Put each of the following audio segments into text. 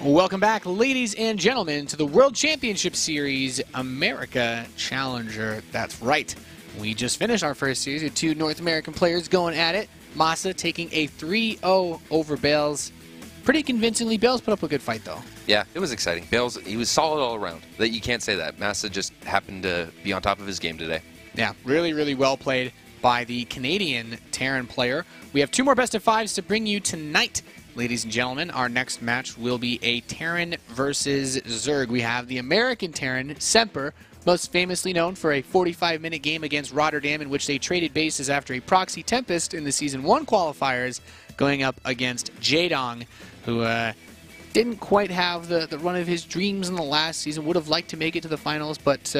Welcome back, ladies and gentlemen, to the World Championship Series America Challenger. That's right. We just finished our first series with two North American players going at it. Massa taking a 3-0 over Bales. Pretty convincingly. Bales put up a good fight, though. Yeah, it was exciting. Bales, he was solid all around. You can't say that. Massa just happened to be on top of his game today. Yeah, really, really well played by the Canadian Terran player. We have two more best of fives to bring you tonight. Ladies and gentlemen, our next match will be a Terran versus Zerg. We have the American Terran, Semper, most famously known for a 45-minute game against Rotterdam in which they traded bases after a proxy Tempest in the Season 1 qualifiers, going up against Jaedong, who didn't quite have the run of his dreams in the last season, would have liked to make it to the finals, but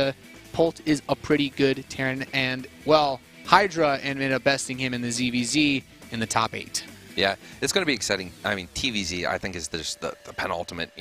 Polt is a pretty good Terran, and, well, Hydra ended up besting him in the ZvT in the top 8. Yeah, it's going to be exciting. I mean, TVZ, I think, is just the penultimate,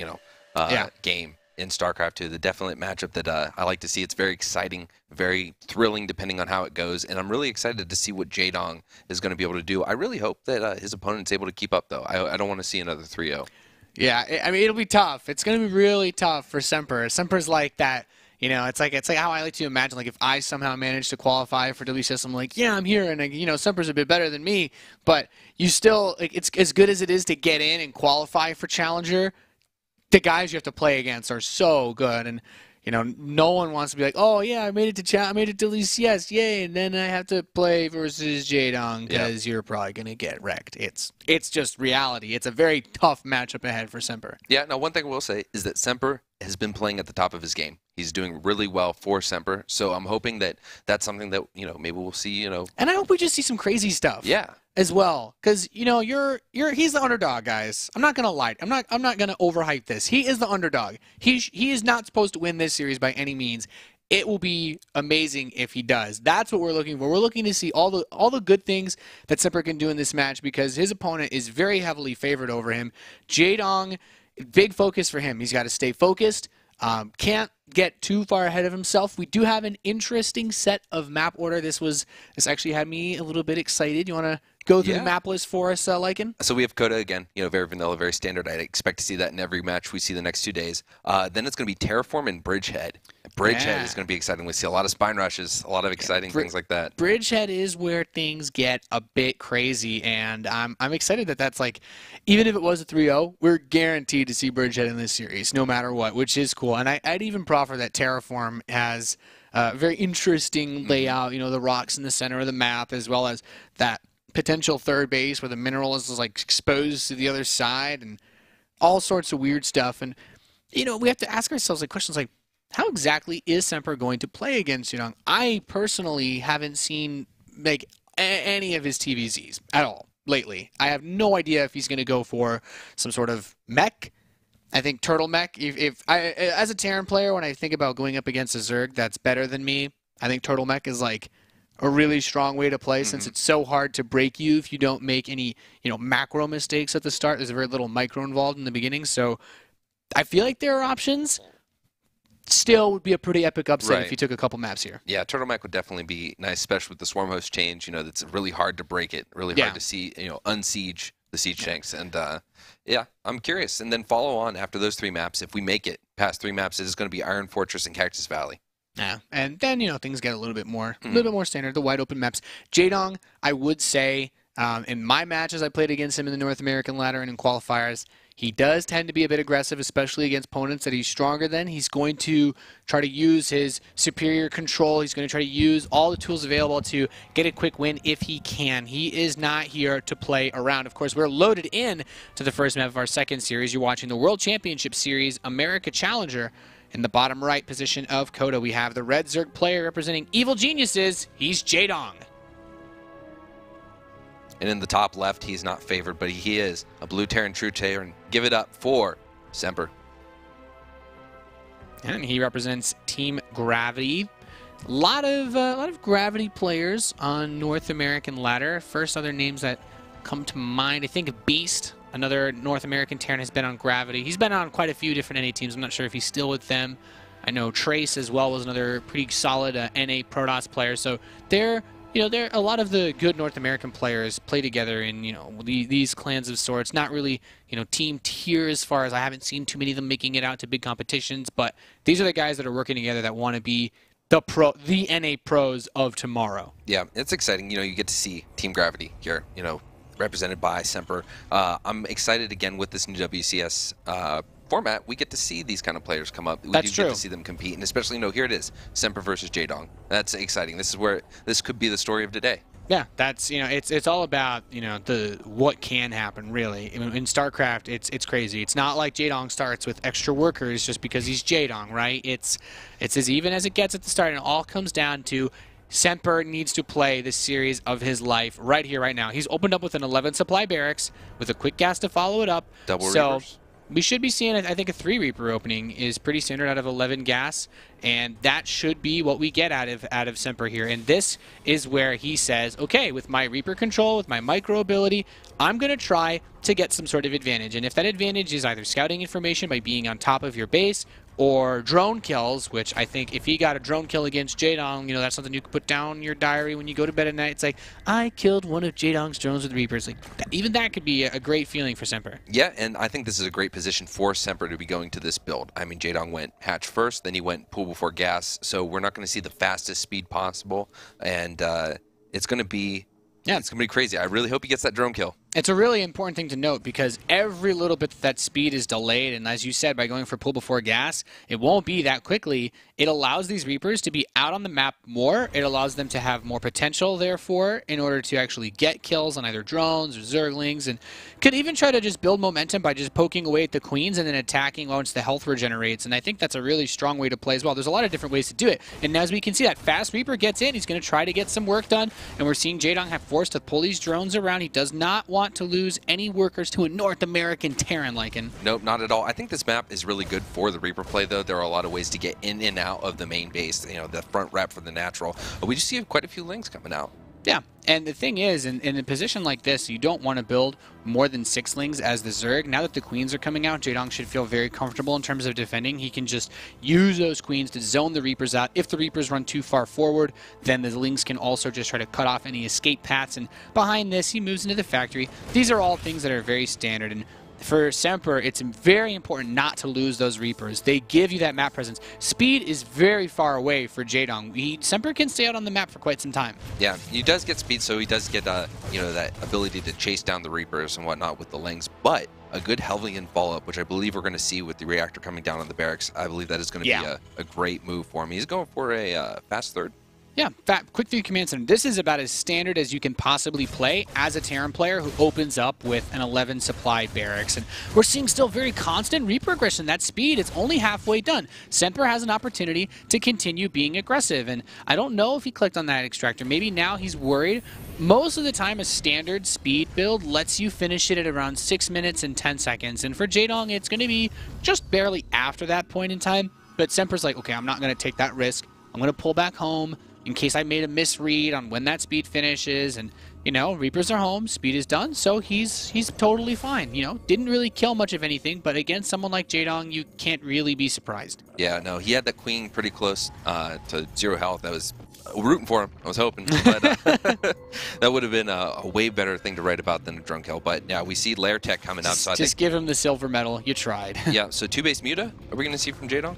game in StarCraft II. The definite matchup that I like to see. It's very exciting, very thrilling, depending on how it goes. And I'm really excited to see what Jaedong is going to be able to do. I really hope that his opponent's able to keep up, though. I don't want to see another 3-0. Yeah, I mean, it'll be tough. It's going to be really tough for Semper. Semper's like that. You know, it's like how I like to imagine, like, if I somehow manage to qualify for WCS, I'm like, yeah, I'm here, and, Semper's a bit better than me, but you still, like, it's as good as it is to get in and qualify for Challenger, the guys you have to play against are so good, and, no one wants to be like, oh, yeah, I made it to WCS, yay, and then I have to play versus Jaedong, because you're probably going to get wrecked. It's just reality. It's a very tough matchup ahead for Semper. Yeah, now, one thing I will say is that Semper has been playing at the top of his game. He's doing really well for Semper, so I'm hoping that that's something that, maybe we'll see, And I hope we just see some crazy stuff. Yeah. As well, because, he's the underdog, guys. I'm not going to lie. I'm not going to overhype this. He is the underdog. He is not supposed to win this series by any means. It will be amazing if he does. That's what we're looking for. We're looking to see all the good things that Semper can do in this match because his opponent is very heavily favored over him. Jaedong, big focus for him. He's got to stay focused. Can't get too far ahead of himself. We do have an interesting set of map order. This actually had me a little bit excited. You want to go through the map list for us, Lycan? So we have Coda again, very vanilla, very standard. I expect to see that in every match we see the next 2 days. Then it's going to be Terraform and Bridgehead. Bridgehead is going to be exciting. We see a lot of spine rushes, a lot of exciting things like that. Bridgehead is where things get a bit crazy, and I'm excited that that's like, even if it was a 3-0, we're guaranteed to see Bridgehead in this series, no matter what, which is cool. And I'd even proffer that Terraform has a very interesting layout, the rocks in the center of the map, as well as that potential third base where the mineral is like exposed to the other side and all sorts of weird stuff. And, we have to ask ourselves questions like, how exactly is Semper going to play against Jaedong? I personally haven't seen any of his TVZs at all lately. I have no idea if he's going to go for some sort of mech. I think turtle mech. As a Terran player, when I think about going up against a Zerg that's better than me, I think turtle mech is like a really strong way to play since it's so hard to break you if you don't make any macro mistakes at the start. There's a very little micro involved in the beginning, so I feel like there are options. Still would be a pretty epic upset if you took a couple maps here. Yeah, turtleneck would definitely be nice, especially with the swarm host change. That's really hard to break it, really hard to see, unsiege the siege tanks. And yeah, I'm curious. And then follow on after those 3 maps. If we make it past 3 maps, it is going to be Iron Fortress and Cactus Valley. Yeah, and then things get a little bit more standard. The wide open maps. Jaedong, I would say, in my matches I played against him in the North American ladder and in qualifiers, he does tend to be a bit aggressive, especially against opponents that he's stronger than. He's going to try to use his superior control. He's going to try to use all the tools available to get a quick win if he can. He is not here to play around. Of course, we're loaded in to the first map of our second series. You're watching the World Championship Series America Challenger. In the bottom right position of Coda, we have the red Zerg player representing Evil Geniuses. He's Jaedong. And in the top left, he's not favored, but he is a blue Terran true Terran. Give it up for Semper. And he represents Team Gravity. A lot of Gravity players on North American ladder. First other names that come to mind, I think Beast, another North American Terran, has been on Gravity. He's been on quite a few different NA teams. I'm not sure if he's still with them. I know Trace as well was another pretty solid NA Protoss player. So they're you know, there a lot of the good North American players play together in, you know, these clans of sorts. Not really, you know, team tier as far as I haven't seen too many of them making it out to big competitions, but these are the guys that are working together that want to be the NA pros of tomorrow. Yeah, it's exciting. You know, you get to see Team Gravity here, you know, represented by Semper. I'm excited again with this new WCS format. We get to see these kind of players come up. We That's do true. get to see them compete, and especially, you know, here it is, Semper versus Jaedong. That's exciting. This is where this could be the story of today. Yeah, that's, you know, it's all about, you know, the what can happen really. In StarCraft, it's crazy. It's not like Jaedong starts with extra workers just because he's Jaedong, right? It's as even as it gets at the start, and it all comes down to Semper needs to play the series of his life right here, right now. He's opened up with an 11 supply barracks with a quick gas to follow it up. Double so Reapers. we should be seeing, I think, a 3 Reaper opening is pretty standard out of 11 gas, and that should be what we get out of Semper here. And this is where he says, okay, with my Reaper control, with my micro ability, I'm going to try to get some sort of advantage. And if that advantage is either scouting information by being on top of your base, or drone kills, which I think if he got a drone kill against Jaedong, you know, that's something you could put down in your diary when you go to bed at night. It's like, I killed one of Jaedong's drones with Reapers. Like, even that could be a great feeling for Semper. Yeah, and I think this is a great position for Semper to be going to this build. I mean, Jaedong went hatch first, then he went pool before gas, so we're not going to see the fastest speed possible, and it's going to be it's going to be crazy. I really hope he gets that drone kill. It's a really important thing to note because every little bit that speed is delayed, and as you said, by going for pull before gas, it won't be that quickly. It allows these Reapers to be out on the map more. It allows them to have more potential, therefore, in order to actually get kills on either drones or Zerglings, and could even try to just build momentum by just poking away at the Queens and then attacking once the health regenerates, and I think that's a really strong way to play as well. There's a lot of different ways to do it, and as we can see, that fast Reaper gets in. He's going to try to get some work done, and we're seeing Jaedong have forced to pull these drones around. He does not want to lose any workers to a North American Terran Lycan. Nope, not at all. I think this map is really good for the Reaper play, though. There are a lot of ways to get in and out of the main base, you know, the front rep for the natural. But we just see quite a few links coming out. Yeah, and the thing is, in a position like this, you don't want to build more than 6 lings as the Zerg. Now that the Queens are coming out, Jaedong should feel very comfortable in terms of defending. He can just use those Queens to zone the Reapers out. If the Reapers run too far forward, then the lings can also just try to cut off any escape paths. And behind this, he moves into the factory. These are all things that are very standard. And for Semper, it's very important not to lose those Reapers. They give you that map presence. Speed is very far away for Jaedong. Semper can stay out on the map for quite some time. Yeah, he does get speed, so he does get you know, that ability to chase down the Reapers and whatnot with the lings. But a good Hellion follow-up, which I believe we're going to see with the reactor coming down on the barracks, I believe that is going to be a great move for him. He's going for a fast third. Yeah, quick 3 command center. This is about as standard as you can possibly play as a Terran player who opens up with an 11 supply barracks. And we're seeing still very constant Reaper aggression. That speed, it's only halfway done. Semper has an opportunity to continue being aggressive. And I don't know if he clicked on that extractor. Maybe now he's worried. Most of the time, a standard speed build lets you finish it at around 6 minutes and 10 seconds. And for Jaedong, it's going to be just barely after that point in time. But Semper's like, okay, I'm not going to take that risk. I'm going to pull back home in case I made a misread on when that speed finishes. And, you know, Reapers are home, speed is done, so he's totally fine. You know, didn't really kill much of anything, but against someone like Jaedong, you can't really be surprised. Yeah, no, he had that Queen pretty close to 0 health. That was rooting for him. I was hoping, but that would have been a way better thing to write about than a drone kill. But yeah, we see Lair Tech coming out. So just give him the silver medal. You tried. Yeah, so 2 base Muta, are we going to see from Jaedong?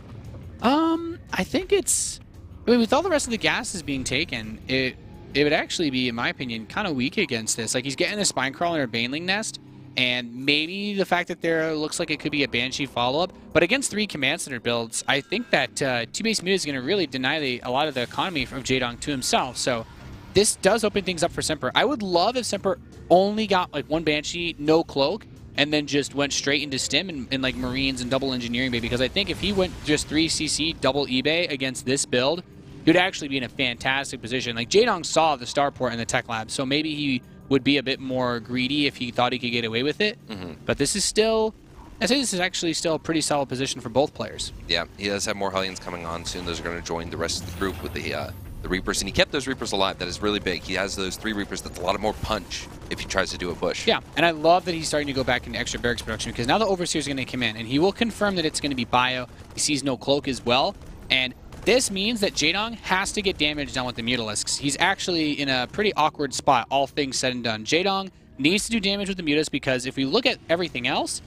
I think it's... I mean, with all the rest of the gases being taken, it would actually be, in my opinion, kind of weak against this. Like, he's getting a Spine Crawler or a Baneling Nest, and maybe the fact that there looks like it could be a Banshee follow-up. But against 3 Command Center builds, I think that 2 base Muta is going to really deny a lot of the economy of Jaedong to himself. So this does open things up for Semper. I would love if Semper only got, like, 1 Banshee, no Cloak, and then just went straight into Stim and like Marines and double engineering bay, because I think if he went just 3 CC double eBay against this build, he would actually be in a fantastic position. Like, Jaedong saw the starport in the tech lab, so maybe he would be a bit more greedy if he thought he could get away with it. But this is still, I'd say this is actually still a pretty solid position for both players. Yeah, he does have more Hellions coming on soon. Those are going to join the rest of the group with the Reapers, and he kept those Reapers alive. That is really big. He has those 3 Reapers. That's a lot of more punch if he tries to do a push. Yeah, and I love that he's starting to go back into extra barracks production, because now the Overseer is going to come in, and he will confirm that it's going to be bio. He sees no Cloak as well, and this means that Jaedong has to get damage done with the Mutalisks. He's actually in a pretty awkward spot, all things said and done. Jaedong needs to do damage with the Mutas because if we look at everything else,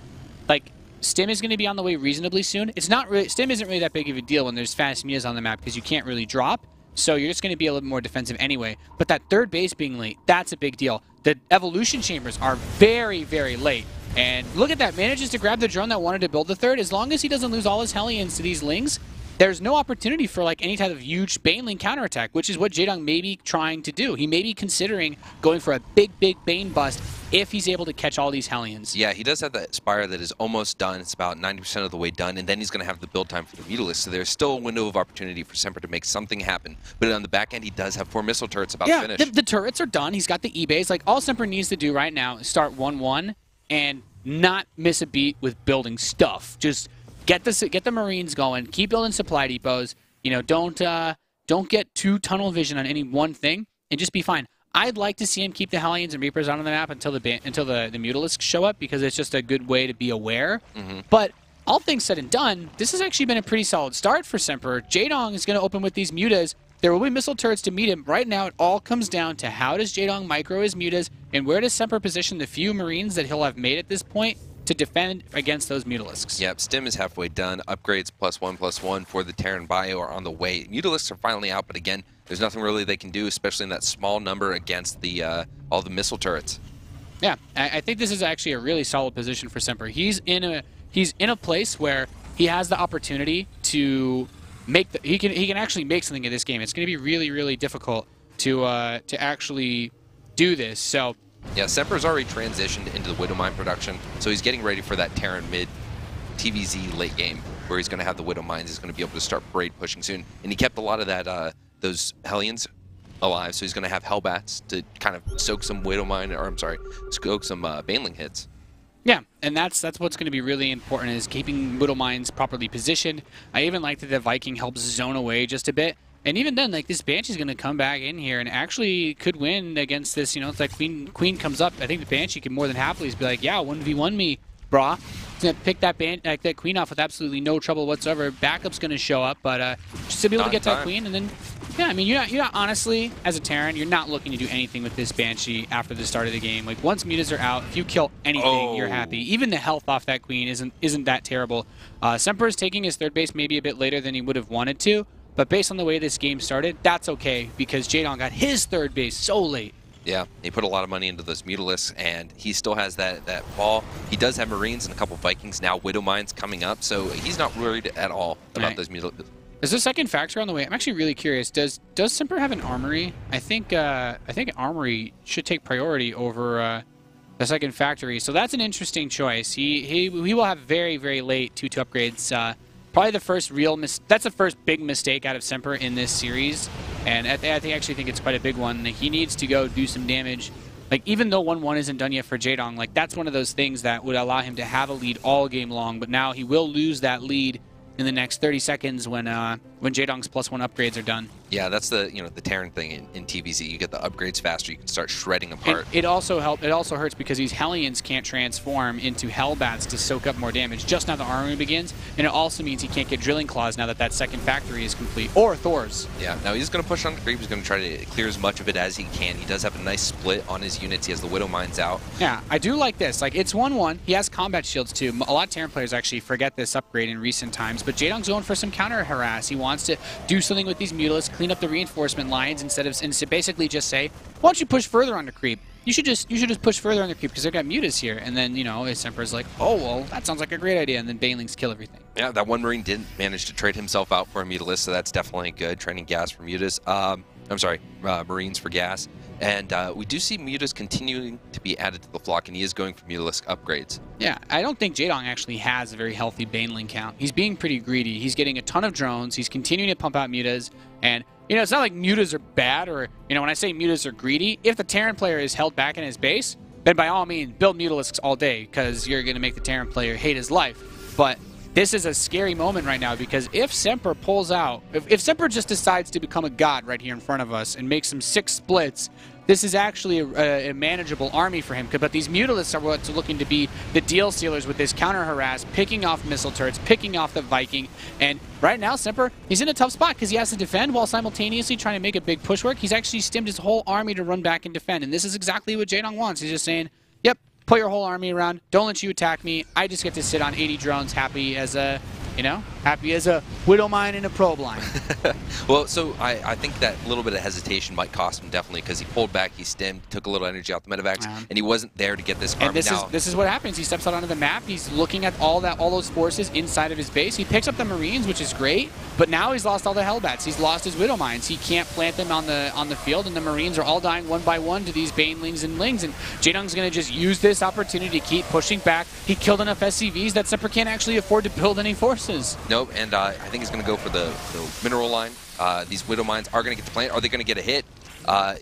like, Stim is going to be on the way reasonably soon. It's not really, Stim isn't really that big of a deal when there's fast Mutas on the map because you can't really drop. So you're just going to be a little more defensive anyway. But that third base being late, that's a big deal. The evolution chambers are very, very late. And look at that. Manages to grab the drone that wanted to build the third. As long as he doesn't lose all his Hellions to these Lings, there's no opportunity for like any type of huge Baneling counterattack, which is what Jaedong may be trying to do. He may be considering going for a big Bane bust if he's able to catch all these Hellions. Yeah, he does have that Spire that is almost done. It's about 90% of the way done, and then he's going to have the build time for the Mutalisk. So there's still a window of opportunity for Semper to make something happen. But on the back end, he does have 4 missile turrets about to finish. The turrets are done. He's got the E-base. Like, all Semper needs to do right now is start 1-1 and not miss a beat with building stuff. Just get the Marines going. Keep building supply depots. You know, don't get too tunnel vision on any one thing, and just be fine. I'd like to see him keep the Hellions and Reapers on the map until the Mutalisks show up because it's just a good way to be aware. But all things said and done, this has actually been a pretty solid start for Semper. Jaedong is going to open with these Mutas. There will be missile turrets to meet him. Right now, it all comes down to how does Jaedong micro his Mutas and where does Semper position the few Marines that he'll have made at this point to defend against those Mutalisks. Yep, Stim is halfway done. Upgrades +1/+1 for the Terran Bio are on the way. Mutalisks are finally out, but again, there's nothing really they can do, especially in that small number against the all the missile turrets. Yeah, I think this is actually a really solid position for Semper. He's in a place where he has the opportunity to make he can actually make something in this game. It's going to be really, really difficult to actually do this. So yeah, Semper's already transitioned into the Widowmine production, so he's getting ready for that Terran mid TVZ late game where he's going to have the Widowmines. He's going to be able to start braid pushing soon, and he kept a lot of that those Hellions alive, so he's going to have Hellbats to kind of soak some Widowmine, or I'm sorry, soak some Baneling hits. Yeah, and that's what's going to be really important is keeping Widowmines properly positioned. I even like that the Viking helps zone away just a bit. And even then, like, this Banshee's going to come back in here and actually could win against this, you know, it's like Queen comes up. I think the Banshee can more than happily be like, yeah, 1v1 me, brah. He's going to pick that Queen off with absolutely no trouble whatsoever. Backup's going to show up, but just to be able to get that Queen and then, yeah, I mean, you're not honestly, as a Terran, you're not looking to do anything with this Banshee after the start of the game. Like, once Mutas are out, if you kill anything, you're happy. Even the health off that Queen isn't that terrible. Semper is taking his third base maybe a bit later than he would have wanted to, but based on the way this game started, that's okay because Jaedong got his third base so late. Yeah, he put a lot of money into those Mutalisks, and he still has that ball. He does have Marines and a couple Vikings now, Widowmines coming up, so he's not worried at all about those Mutalisks. Is the second factory on the way? I'm actually really curious. Does Semper have an armory? I think armory should take priority over the second factory. So that's an interesting choice. He will have very, very late 2-2 upgrades. Probably the first that's the first big mistake out of Semper in this series, and I actually think it's quite a big one. He needs to go do some damage. Like, even though 1-1 isn't done yet for Jaedong, like, that's one of those things that would allow him to have a lead all game long, but now he will lose that lead in the next 30 seconds when Jaedong's +1 upgrades are done. Yeah, that's the the Terran thing in TVZ. You get the upgrades faster, you can start shredding apart. It also hurts because these Hellions can't transform into Hellbats to soak up more damage. Just now the armory begins, and it also means he can't get Drilling Claws now that second factory is complete, or Thor's. Yeah, now he's going to push on the creep. He's going to try to clear as much of it as he can. He does have a nice split on his units. He has the Widowmines out. Yeah, I do like this. Like, it's 1-1. He has combat shields too. A lot of Terran players actually forget this upgrade in recent times, but Jaedong's going for some counter harass. He wants to do something with these Mutalisks, clean up the reinforcement lines and basically just say, why don't you push further on the creep? You should just push further on the creep because they've got Mutas here. And then, Semper's like, oh, well, that sounds like a great idea. And then Banelings kill everything. Yeah, that one Marine didn't manage to trade himself out for a Mutalist, so that's definitely good. Training gas for Mutas. I'm sorry, Marines for gas. And we do see Mutas continuing to be added to the flock, and he is going for Mutalisk upgrades. Yeah, I don't think Jaedong actually has a very healthy Baneling count. He's being pretty greedy. He's getting a ton of drones. He's continuing to pump out Mutas. And, it's not like Mutas are bad or, when I say Mutas are greedy, if the Terran player is held back in his base, then by all means, build Mutalisks all day because you're going to make the Terran player hate his life. But this is a scary moment right now, because if Semper pulls out, if Semper just decides to become a god right here in front of us and makes some 6 splits, this is actually a manageable army for him. But these Mutalisks are what's looking to be the deal sealers with this counter harass, picking off missile turrets, picking off the Viking. And right now, Semper, he's in a tough spot because he has to defend while simultaneously trying to make a big push work. He's actually stimmed his whole army to run back and defend. And this is exactly what Jaedong wants. He's just saying, yep, put your whole army around. Don't let you attack me. I just get to sit on 80 drones happy as a, you know, happy as a widow mine in a probe line. Well, so I think that little bit of hesitation might cost him, definitely, because he pulled back, he stemmed, took a little energy out the medevacs, and he wasn't there to get this army. And this is what happens. He steps out onto the map. He's looking at all those forces inside of his base. He picks up the Marines, which is great, but now he's lost all the Hellbats. He's lost his widow mines. He can't plant them on the field, and the Marines are all dying one by one to these Banelings and Lings. And Jaedong's going to just use this opportunity to keep pushing back. He killed enough SCVs that Semper can't actually afford to build any forces. Nope, and I think he's going to go for the mineral line. These widow mines are going to get the plant. Are they going to get a hit?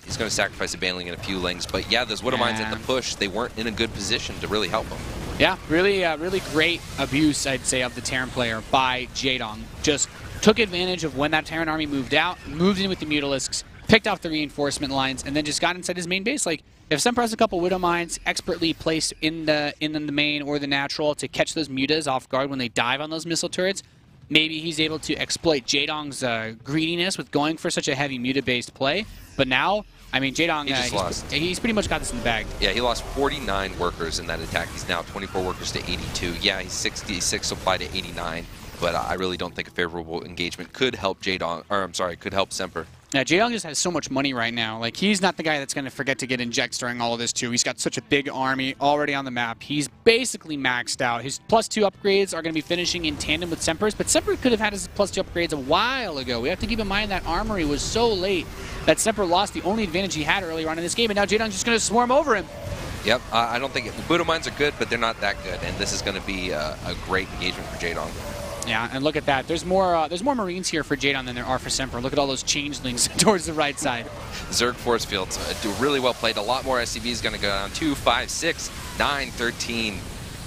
He's going to sacrifice a Baneling and a few Lings. But yeah, those widow mines at the push, they weren't in a good position to really help him. Yeah, really great abuse, I'd say, of the Terran player by Jaedong. Just took advantage of when that Terran army moved out, moved in with the Mutalisks, picked off the reinforcement lines, and then just got inside his main base. Like, if Semper has a couple widow mines expertly placed in the main or the natural to catch those mutas off guard when they dive on those missile turrets, maybe he's able to exploit Jaedong's greediness with going for such a heavy muta-based play. But now, I mean, Jaedong, he's pretty much got this in the bag. Yeah, he lost 49 workers in that attack. He's now 24 workers to 82. Yeah, he's 66 supply to 89. But I really don't think a favorable engagement could help Jaedong, or I'm sorry, could help Semper. Yeah, Jaedong just has so much money right now. Like, he's not the guy that's going to forget to get injects during all of this, too. He's got such a big army already on the map. He's basically maxed out. His +2 upgrades are going to be finishing in tandem with Semper's, but Semper could have had his +2 upgrades a while ago. We have to keep in mind that armory was so late that Semper lost the only advantage he had earlier on in this game, and now Jaedong's just going to swarm over him. Yep, I don't think widow mines are good, but they're not that good, and this is going to be a great engagement for Jaedong. Yeah, and look at that. There's more Marines here for Jaedong than there are for Semper. Look at all those changelings towards the right side. Zerg force fields do really well played. A lot more SCVs going to go down. 2, 5, 6, 9, 13.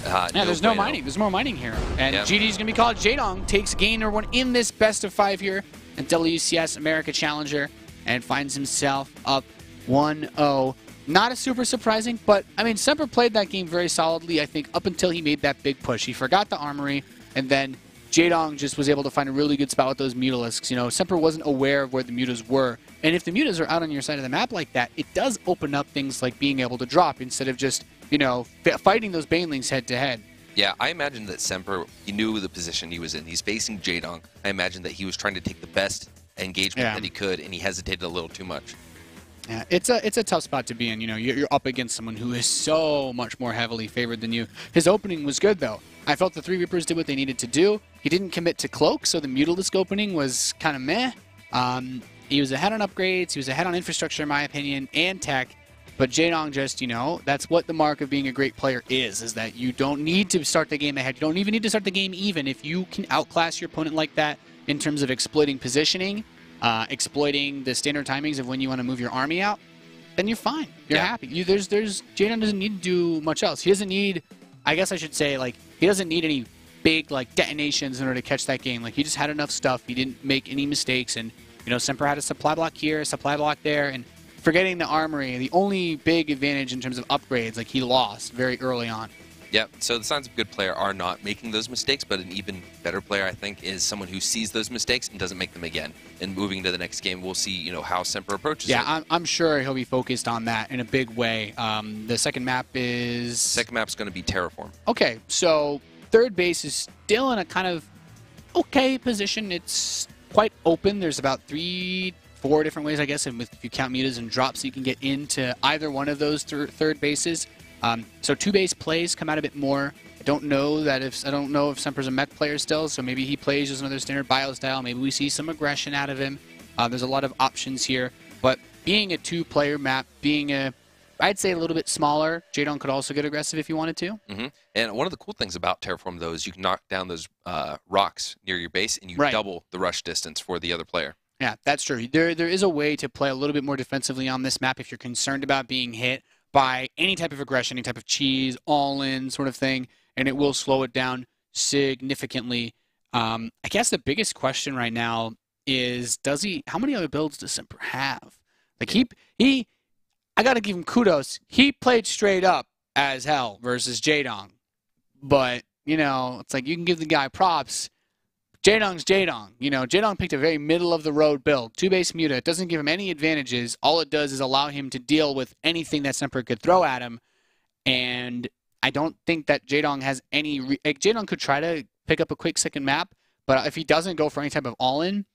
Yeah, there's no mining. There's more mining here. And GD's going to be called. Jaedong takes game number 1 in this best of 5 here at WCS America Challenger and finds himself up 1-0. Not a super surprising, but, I mean, Semper played that game very solidly, I think, up until he made that big push. He forgot the armory, and then Jaedong just was able to find a really good spot with those Mutalisks. You know, Semper wasn't aware of where the mutas were. And if the mutas are out on your side of the map like that, it does open up things like being able to drop instead of just, you know, fighting those Banelings head-to-head. Yeah, I imagine that Semper, he knew the position he was in. He's facing Jaedong. I imagine that he was trying to take the best engagement that he could, and he hesitated a little too much. Yeah, it's a tough spot to be in. You know, you're up against someone who is so much more heavily favored than you. His opening was good, though. I felt the 3 Reapers did what they needed to do. He didn't commit to Cloak, so the Mutalisk opening was kind of meh. He was ahead on upgrades. He was ahead on infrastructure, in my opinion, and tech. But Jaedong just, you know, that's what the mark of being a great player is that you don't need to start the game ahead. You don't even need to start the game even. If you can outclass your opponent like that in terms of exploiting positioning, exploiting the standard timings of when you want to move your army out, then you're fine. You're happy. Jaedong doesn't need to do much else. He doesn't need, I guess I should say, like, he doesn't need any big, like, detonations in order to catch that game. Like, he just had enough stuff. He didn't make any mistakes. And, you know, Semper had a supply block here, a supply block there, and forgetting the armory, the only big advantage in terms of upgrades, like, he lost very early on. Yeah, so the signs of a good player are not making those mistakes, but an even better player, I think, is someone who sees those mistakes and doesn't make them again. And moving to the next game, we'll see, you know, how Semper approaches it. Yeah, I'm sure he'll be focused on that in a big way. The second map is... Second map's going to be Terraform. Okay, so third base is still in a kind of okay position. It's quite open. There's about 3-4 different ways, I guess, and if you count mutas and drops, you can get into either one of those third bases. So 2-base plays come out a bit more. I don't know if Semper's a mech player still, so maybe he plays just another standard bio style. Maybe we see some aggression out of him. There's a lot of options here, but being a 2-player map, being I'd say a little bit smaller, Jaedong could also get aggressive if he wanted to. And one of the cool things about Terraform, though, is you can knock down those rocks near your base, and you double the rush distance for the other player. Yeah, that's true. There is a way to play a little bit more defensively on this map if you're concerned about being hit by any type of aggression, any type of cheese, all-in sort of thing, and it will slow it down significantly. I guess the biggest question right now is, how many other builds does Semper have? Like I gotta give him kudos. He played straight up as hell versus Jaedong. But, it's like you can give the guy props. Jaedong's Jaedong. Jaedong picked a very middle-of-the-road build. 2-base muta. It doesn't give him any advantages. All it does is allow him to deal with anything that Semper could throw at him. And I don't think that Jaedong has any... Jaedong could try to pick up a quick second map, but if he doesn't go for any type of all-in,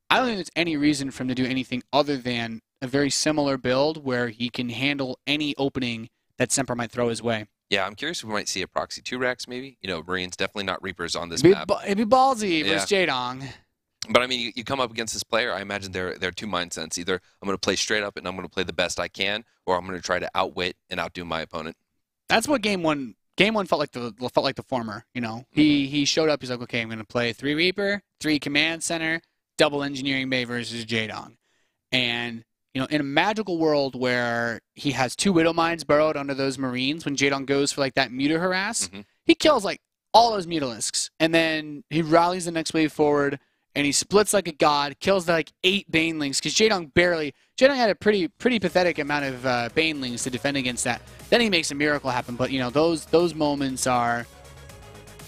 I don't think there's any reason for him to do anything other than a very similar build where he can handle any opening that Semper might throw his way. Yeah, I'm curious if we might see a proxy 2-Rex maybe. Marines, definitely not Reapers on this map. It'd be ballsy versus Jaedong. But I mean, you come up against this player, I imagine there are two mindsets. Either I'm going to play straight up and I'm going to play the best I can, or I'm going to try to outwit and outdo my opponent. That's what game one felt like the former, He showed up, he's like, okay, I'm going to play 3 Reaper, 3 Command Center, double Engineering Bay versus Jaedong. And in a magical world where he has 2 Widow Mines burrowed under those Marines, when Jaedong goes for like that muta harass, he kills like all those Mutalisks, and then he rallies the next wave forward, and he splits like a god, kills like 8 Banelings, because Jaedong had a pretty pathetic amount of Banelings to defend against that. Then he makes a miracle happen, but those moments are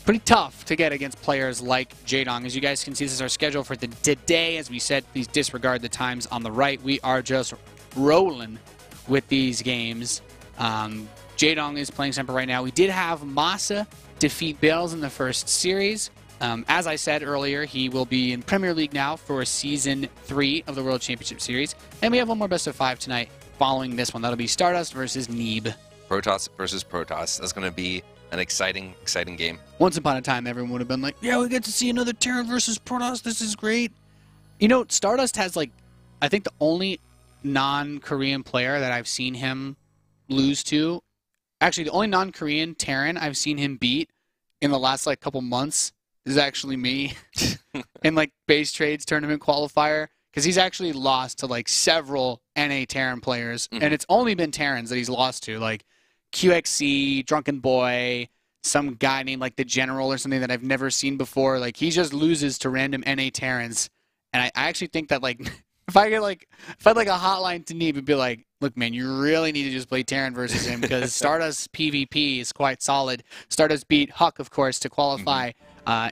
pretty tough to get against players like Jaedong. As you guys can see, this is our schedule for today. As we said, please disregard the times on the right. We are just rolling with these games. Jaedong is playing Semper right now. We did have Masa defeat Bales in the first series. As I said earlier, he will be in Premier League now for Season 3 of the World Championship Series. And we have one more best of 5 tonight following this one. That'll be Stardust versus Neeb. Protoss versus Protoss. That's going to be an exciting game. Once upon a time, everyone would have been like, yeah, we get to see another Terran versus Protoss. This is great. Stardust has, I think the only non-Korean player that I've seen him lose to, actually, the only non-Korean Terran I've seen him beat in the last, couple months is actually me in, base trades tournament qualifier, because he's actually lost to, several NA Terran players, and it's only been Terrans that he's lost to, QXC, Drunken Boy, some guy named the General or something that I've never seen before. He just loses to random NA Terrans. And I actually think that if I had a hotline to Neeb, it'd be like, look, man, you really need to just play Terran versus him because Stardust PvP is quite solid. Stardust beat Huck, of course, to qualify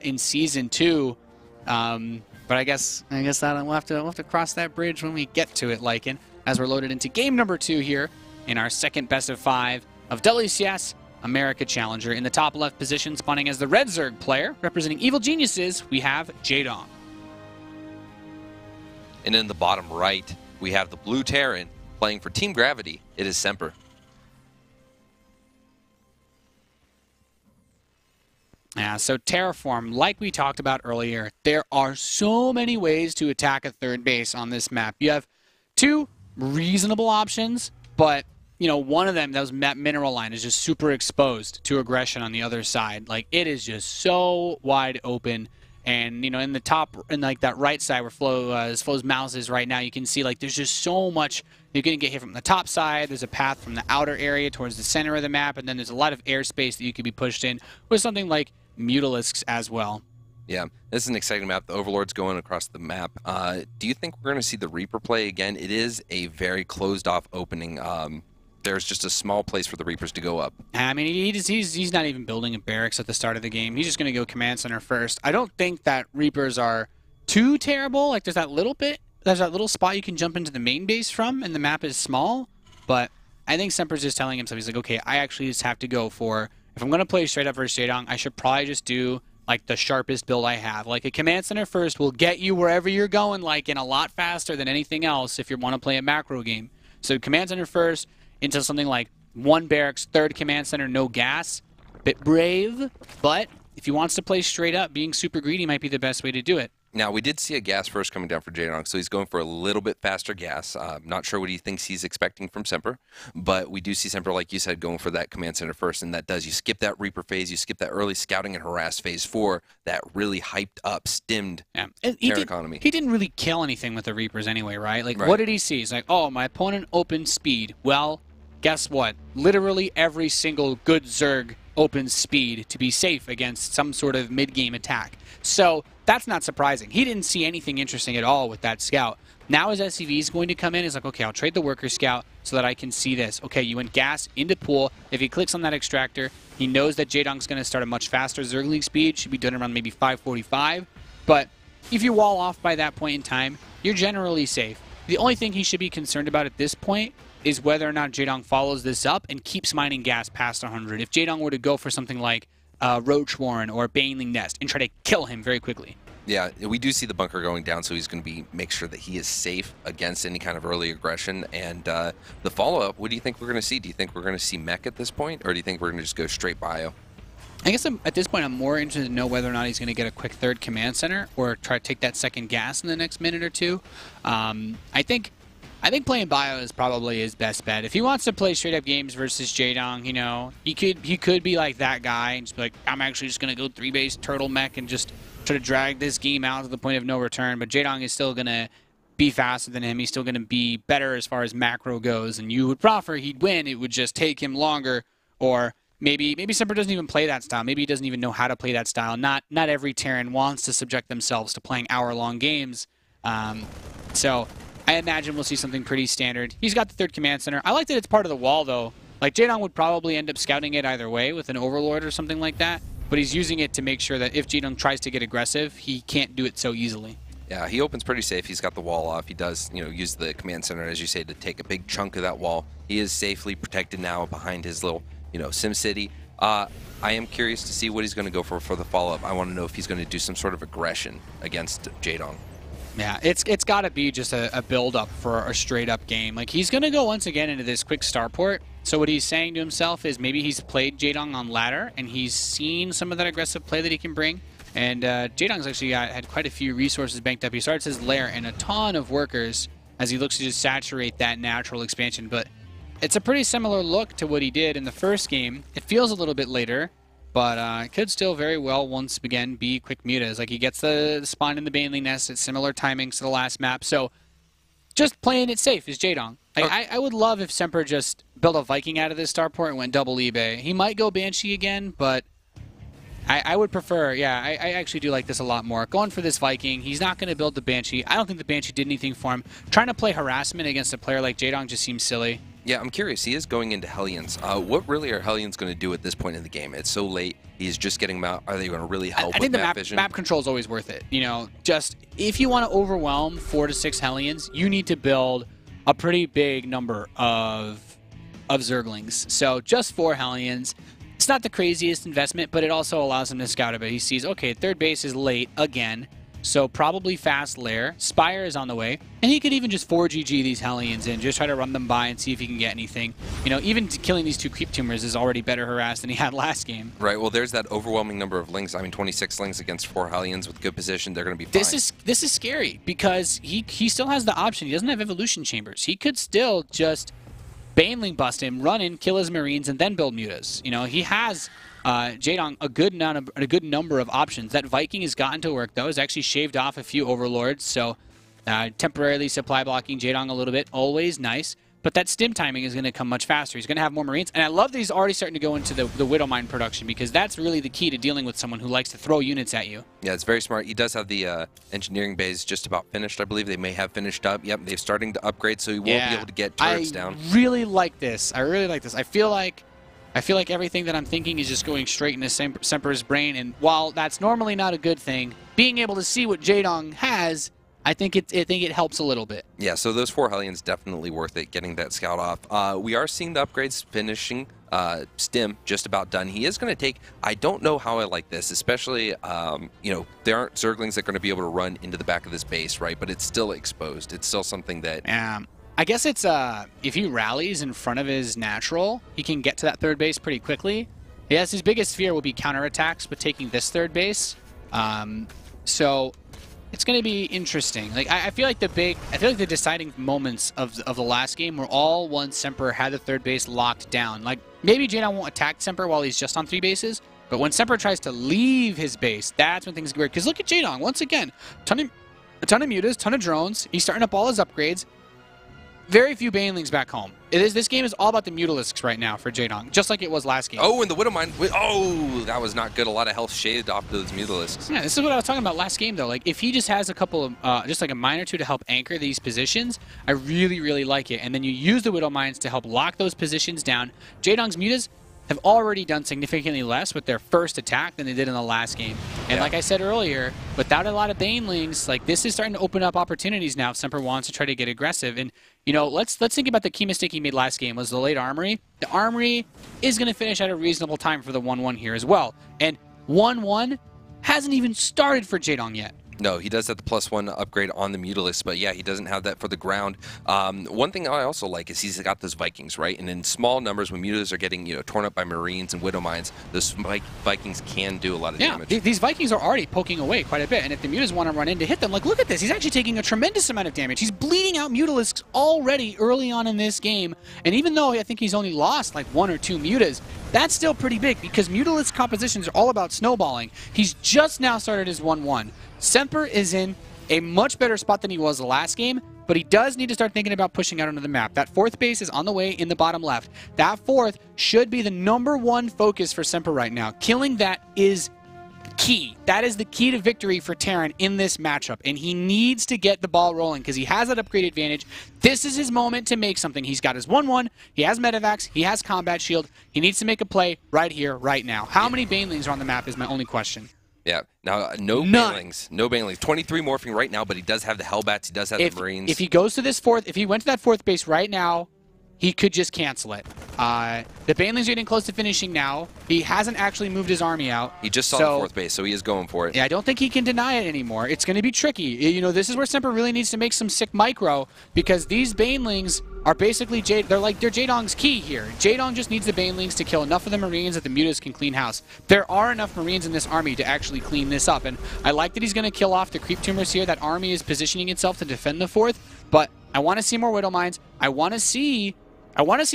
in Season 2. But I guess that we'll have to cross that bridge when we get to it, Lycan, as we're loaded into game number 2 here in our second best of 5 of WCS America Challenger. In the top left position, spawning as the Red Zerg player, representing Evil Geniuses, we have Jaedong. And in the bottom right, we have the Blue Terran playing for Team Gravity. It is Semper. Yeah, so Terraform, like we talked about earlier, there are so many ways to attack a third base on this map. You have 2 reasonable options, but one of them, that mineral line, is just super exposed to aggression on the other side. It is just so wide open. And, in the top, in that right side where Flo's mouse is right now, you can see, there's just so much. You're going to get hit from the top side. There's a path from the outer area towards the center of the map. And then there's a lot of airspace that you could be pushed in with something like Mutalisks as well. Yeah, this is an exciting map. The Overlord's going across the map. Do you think we're going to see the Reaper play again? It is a very closed-off opening. There's just a small place for the Reapers to go up. I mean, he's not even building a barracks at the start of the game. He's just going to go Command Center first. I don't think that Reapers are too terrible. There's that little spot you can jump into the main base from, and the map is small. But I think Semper's just telling himself, he's like, okay, I actually just have to go for, if I'm going to play straight up versus Jaedong, I should probably just do the sharpest build I have. A Command Center first will get you wherever you're going, in a lot faster than anything else if you want to play a macro game. So Command Center first, into something like 1 barracks, 3rd Command Center, no gas. Bit brave, but if he wants to play straight up, being super greedy might be the best way to do it. Now, we did see a gas first coming down for Jaedong, so he's going for a little bit faster gas. Not sure what he thinks he's expecting from Semper, but we do see Semper, like you said, going for that Command Center first, and that does. You skip that Reaper phase, you skip that early scouting and harass phase for that really hyped up, stimmed Terran economy. He didn't really kill anything with the Reapers anyway, right? Right. What did he see? He's like, oh, my opponent opened speed. Well, guess what? Literally every single good Zerg open speed to be safe against some sort of mid-game attack. So that's not surprising. He didn't see anything interesting at all with that scout. Now his SCV is going to come in. He's like, okay, I'll trade the worker scout so that I can see this. Okay, you went gas into pool. If he clicks on that extractor, he knows that Jaedong's going to start a much faster Zergling speed. Should be done around maybe 545. But if you wall off by that point in time, you're generally safe. The only thing he should be concerned about at this point is whether or not Jaedong follows this up and keeps mining gas past 100. If Jaedong were to go for something like Roach Warren or Baneling Nest and try to kill him very quickly. Yeah, we do see the bunker going down, so he's going to make sure that he is safe against any kind of early aggression. And the follow-up, what do you think we're going to see? Do you think we're going to see mech at this point, or do you think we're going to just go straight bio? I guess at this point I'm more interested to know whether or not he's going to get a quick third command center or try to take that second gas in the next minute or two. I think playing bio is probably his best bet. If he wants to play straight up games versus Jaedong, you know, he could be like that guy and just be like, I'm actually just going to go 3-base turtle mech and just try to drag this game out to the point of no return. But Jaedong is still going to be faster than him. He's still going to be better as far as macro goes. And you would proffer he'd win. It would just take him longer. Or maybe Semper doesn't even play that style. Maybe he doesn't even know how to play that style. Not every Terran wants to subject themselves to playing hour-long games. So I imagine we'll see something pretty standard. He's got the third command center. I like that it's part of the wall, though. Like, Jaedong would probably end up scouting it either way with an Overlord or something like that. But he's using it to make sure that if Jaedong tries to get aggressive, he can't do it so easily. Yeah, he opens pretty safe. He's got the wall off. He does, you know, use the command center, as you say, to take a big chunk of that wall. He is safely protected now behind his little, you know, Sim City. I am curious to see what he's going to go for the follow-up. I want to know if he's going to do some sort of aggression against Jaedong. Yeah, it's got to be just a build-up for a straight-up game. Like, he's going to go once again into this quick starport. So what he's saying to himself is maybe he's played Jaedong on ladder, and he's seen some of that aggressive play that he can bring. And Jaedong's actually had quite a few resources banked up. He starts his lair and a ton of workers as he looks to just saturate that natural expansion. But it's a pretty similar look to what he did in the first game. It feels a little bit later, but it could still very well once again be quick mutas. Like, he gets the spawn in the Baneling Nest at similar timings to the last map. So just playing it safe is Jaedong. Like, I would love if Semper just built a Viking out of this starport and went double eBay. He might go Banshee again, but I would prefer, yeah, I actually do like this a lot more. Going for this Viking, he's not going to build the Banshee. I don't think the Banshee did anything for him. Trying to play harassment against a player like Jaedong just seems silly. Yeah, I'm curious. He is going into Hellions. What really are Hellions going to do at this point in the game? It's so late. He's just getting them out. Are they going to really help I think with the map vision? map control is always worth it. You know, just if you want to overwhelm 4 to 6 Hellions, you need to build a pretty big number of Zerglings. So just 4 Hellions. It's not the craziest investment, but it also allows him to scout a bit. He sees, okay, third base is late again, so probably fast lair. Spire is on the way, and he could even just 4GG these Hellions in, just try to run them by and see if he can get anything. You know, even killing these 2 creep tumors is already better harassed than he had last game. Right, well, there's that overwhelming number of lings. I mean, 26 lings against 4 Hellions with good position. They're going to be fine. This is scary, because he still has the option. He doesn't have evolution chambers. He could still just Baneling bust him, run in, kill his Marines, and then build mutas. You know, he has Jaedong a good number of options. That Viking has gotten to work, though. Has actually shaved off a few Overlords, so temporarily supply blocking Jaedong a little bit. Always nice. But that stim timing is going to come much faster. He's going to have more Marines. And I love that he's already starting to go into the Widowmine production, because that's really the key to dealing with someone who likes to throw units at you. Yeah, it's very smart. He does have the engineering bays just about finished, I believe. They may have finished up. Yep, they're starting to upgrade, so he will be able to get turrets down. I really like this. I really like this. I feel like everything that I'm thinking is just going straight into Semper's brain. And while that's normally not a good thing, being able to see what Jaedong has, I think it helps a little bit. Yeah, so those 4 Hellions definitely worth it, getting that scout off. We are seeing the upgrades finishing. Stim just about done. He is going to take, I don't know how I like this, especially, you know, there aren't Zerglings that are going to be able to run into the back of this base, right? But it's still exposed. It's still something that... I guess it's, if he rallies in front of his natural, he can get to that third base pretty quickly. Yes, his biggest fear will be counterattacks, but taking this third base. So it's going to be interesting. Like, I feel like the deciding moments of the last game were all once Semper had the third base locked down. Like, maybe Jaedong won't attack Semper while he's just on 3 bases, but when Semper tries to leave his base, that's when things get weird. Because look at Jaedong, once again, a ton of mutas, ton of drones. He's starting up all his upgrades. very few banelings back home. This game is all about the Mutalisks right now for Jaedong, just like it was last game. Oh, and the Widowmine. Oh, that was not good. A lot of health shaved off those Mutalisks. Yeah, this is what I was talking about last game, though. Like, if he just has a couple of, just like a mine or two to help anchor these positions, I really, really like it. And then you use the Widowmines to help lock those positions down. Jaedong's Mutas have already done significantly less with their first attack than they did in the last game. And like I said earlier, without a lot of banelings, like this is starting to open up opportunities now if Semper wants to try to get aggressive. And you know, let's think about the key mistake he made last game was the late armory. The armory is going to finish at a reasonable time for the 1-1 here as well. And 1-1 hasn't even started for Jaedong yet. No, he does have the +1 upgrade on the Mutalisk, but yeah, he doesn't have that for the ground. One thing I also like is he's got those Vikings, right? And in small numbers, when Mutalisks are getting torn up by Marines and Widowmines, those Vikings can do a lot of damage. These Vikings are already poking away quite a bit, and if the Mutas want to run in to hit them, like look at this, he's actually taking a tremendous amount of damage. He's bleeding out Mutalisks already early on in this game, and even though I think he's only lost like 1 or 2 Mutas, that's still pretty big because Mutalisk compositions are all about snowballing. He's just now started his 1-1. Semper is in a much better spot than he was the last game, but he does need to start thinking about pushing out onto the map. That 4th base is on the way in the bottom left. That 4th should be the #1 focus for Semper right now. Killing that is key. That is the key to victory for Terran in this matchup, and he needs to get the ball rolling because he has that upgrade advantage. This is his moment to make something. He's got his 1-1, he has Medivacs, he has Combat Shield. He needs to make a play right here, right now. How many banelings are on the map is my only question. Yeah. Now, no banelings. No banelings. 23 morphing right now, but he does have the Hellbats. He does have the Marines. If he goes to this 4th, if he went to that 4th base right now, he could just cancel it. The banelings are getting close to finishing now. He hasn't actually moved his army out. He just saw the 4th base, so he is going for it. Yeah, I don't think he can deny it anymore. It's going to be tricky. You know, this is where Semper really needs to make some sick micro because these banelings are basically they're Jaedong's key here. Jaedong just needs the banelings to kill enough of the Marines that the Mutas can clean house. There are enough Marines in this army to actually clean this up, and I like that he's going to kill off the creep tumors here. That army is positioning itself to defend the 4th, but I want to see more Widowmines. I want to see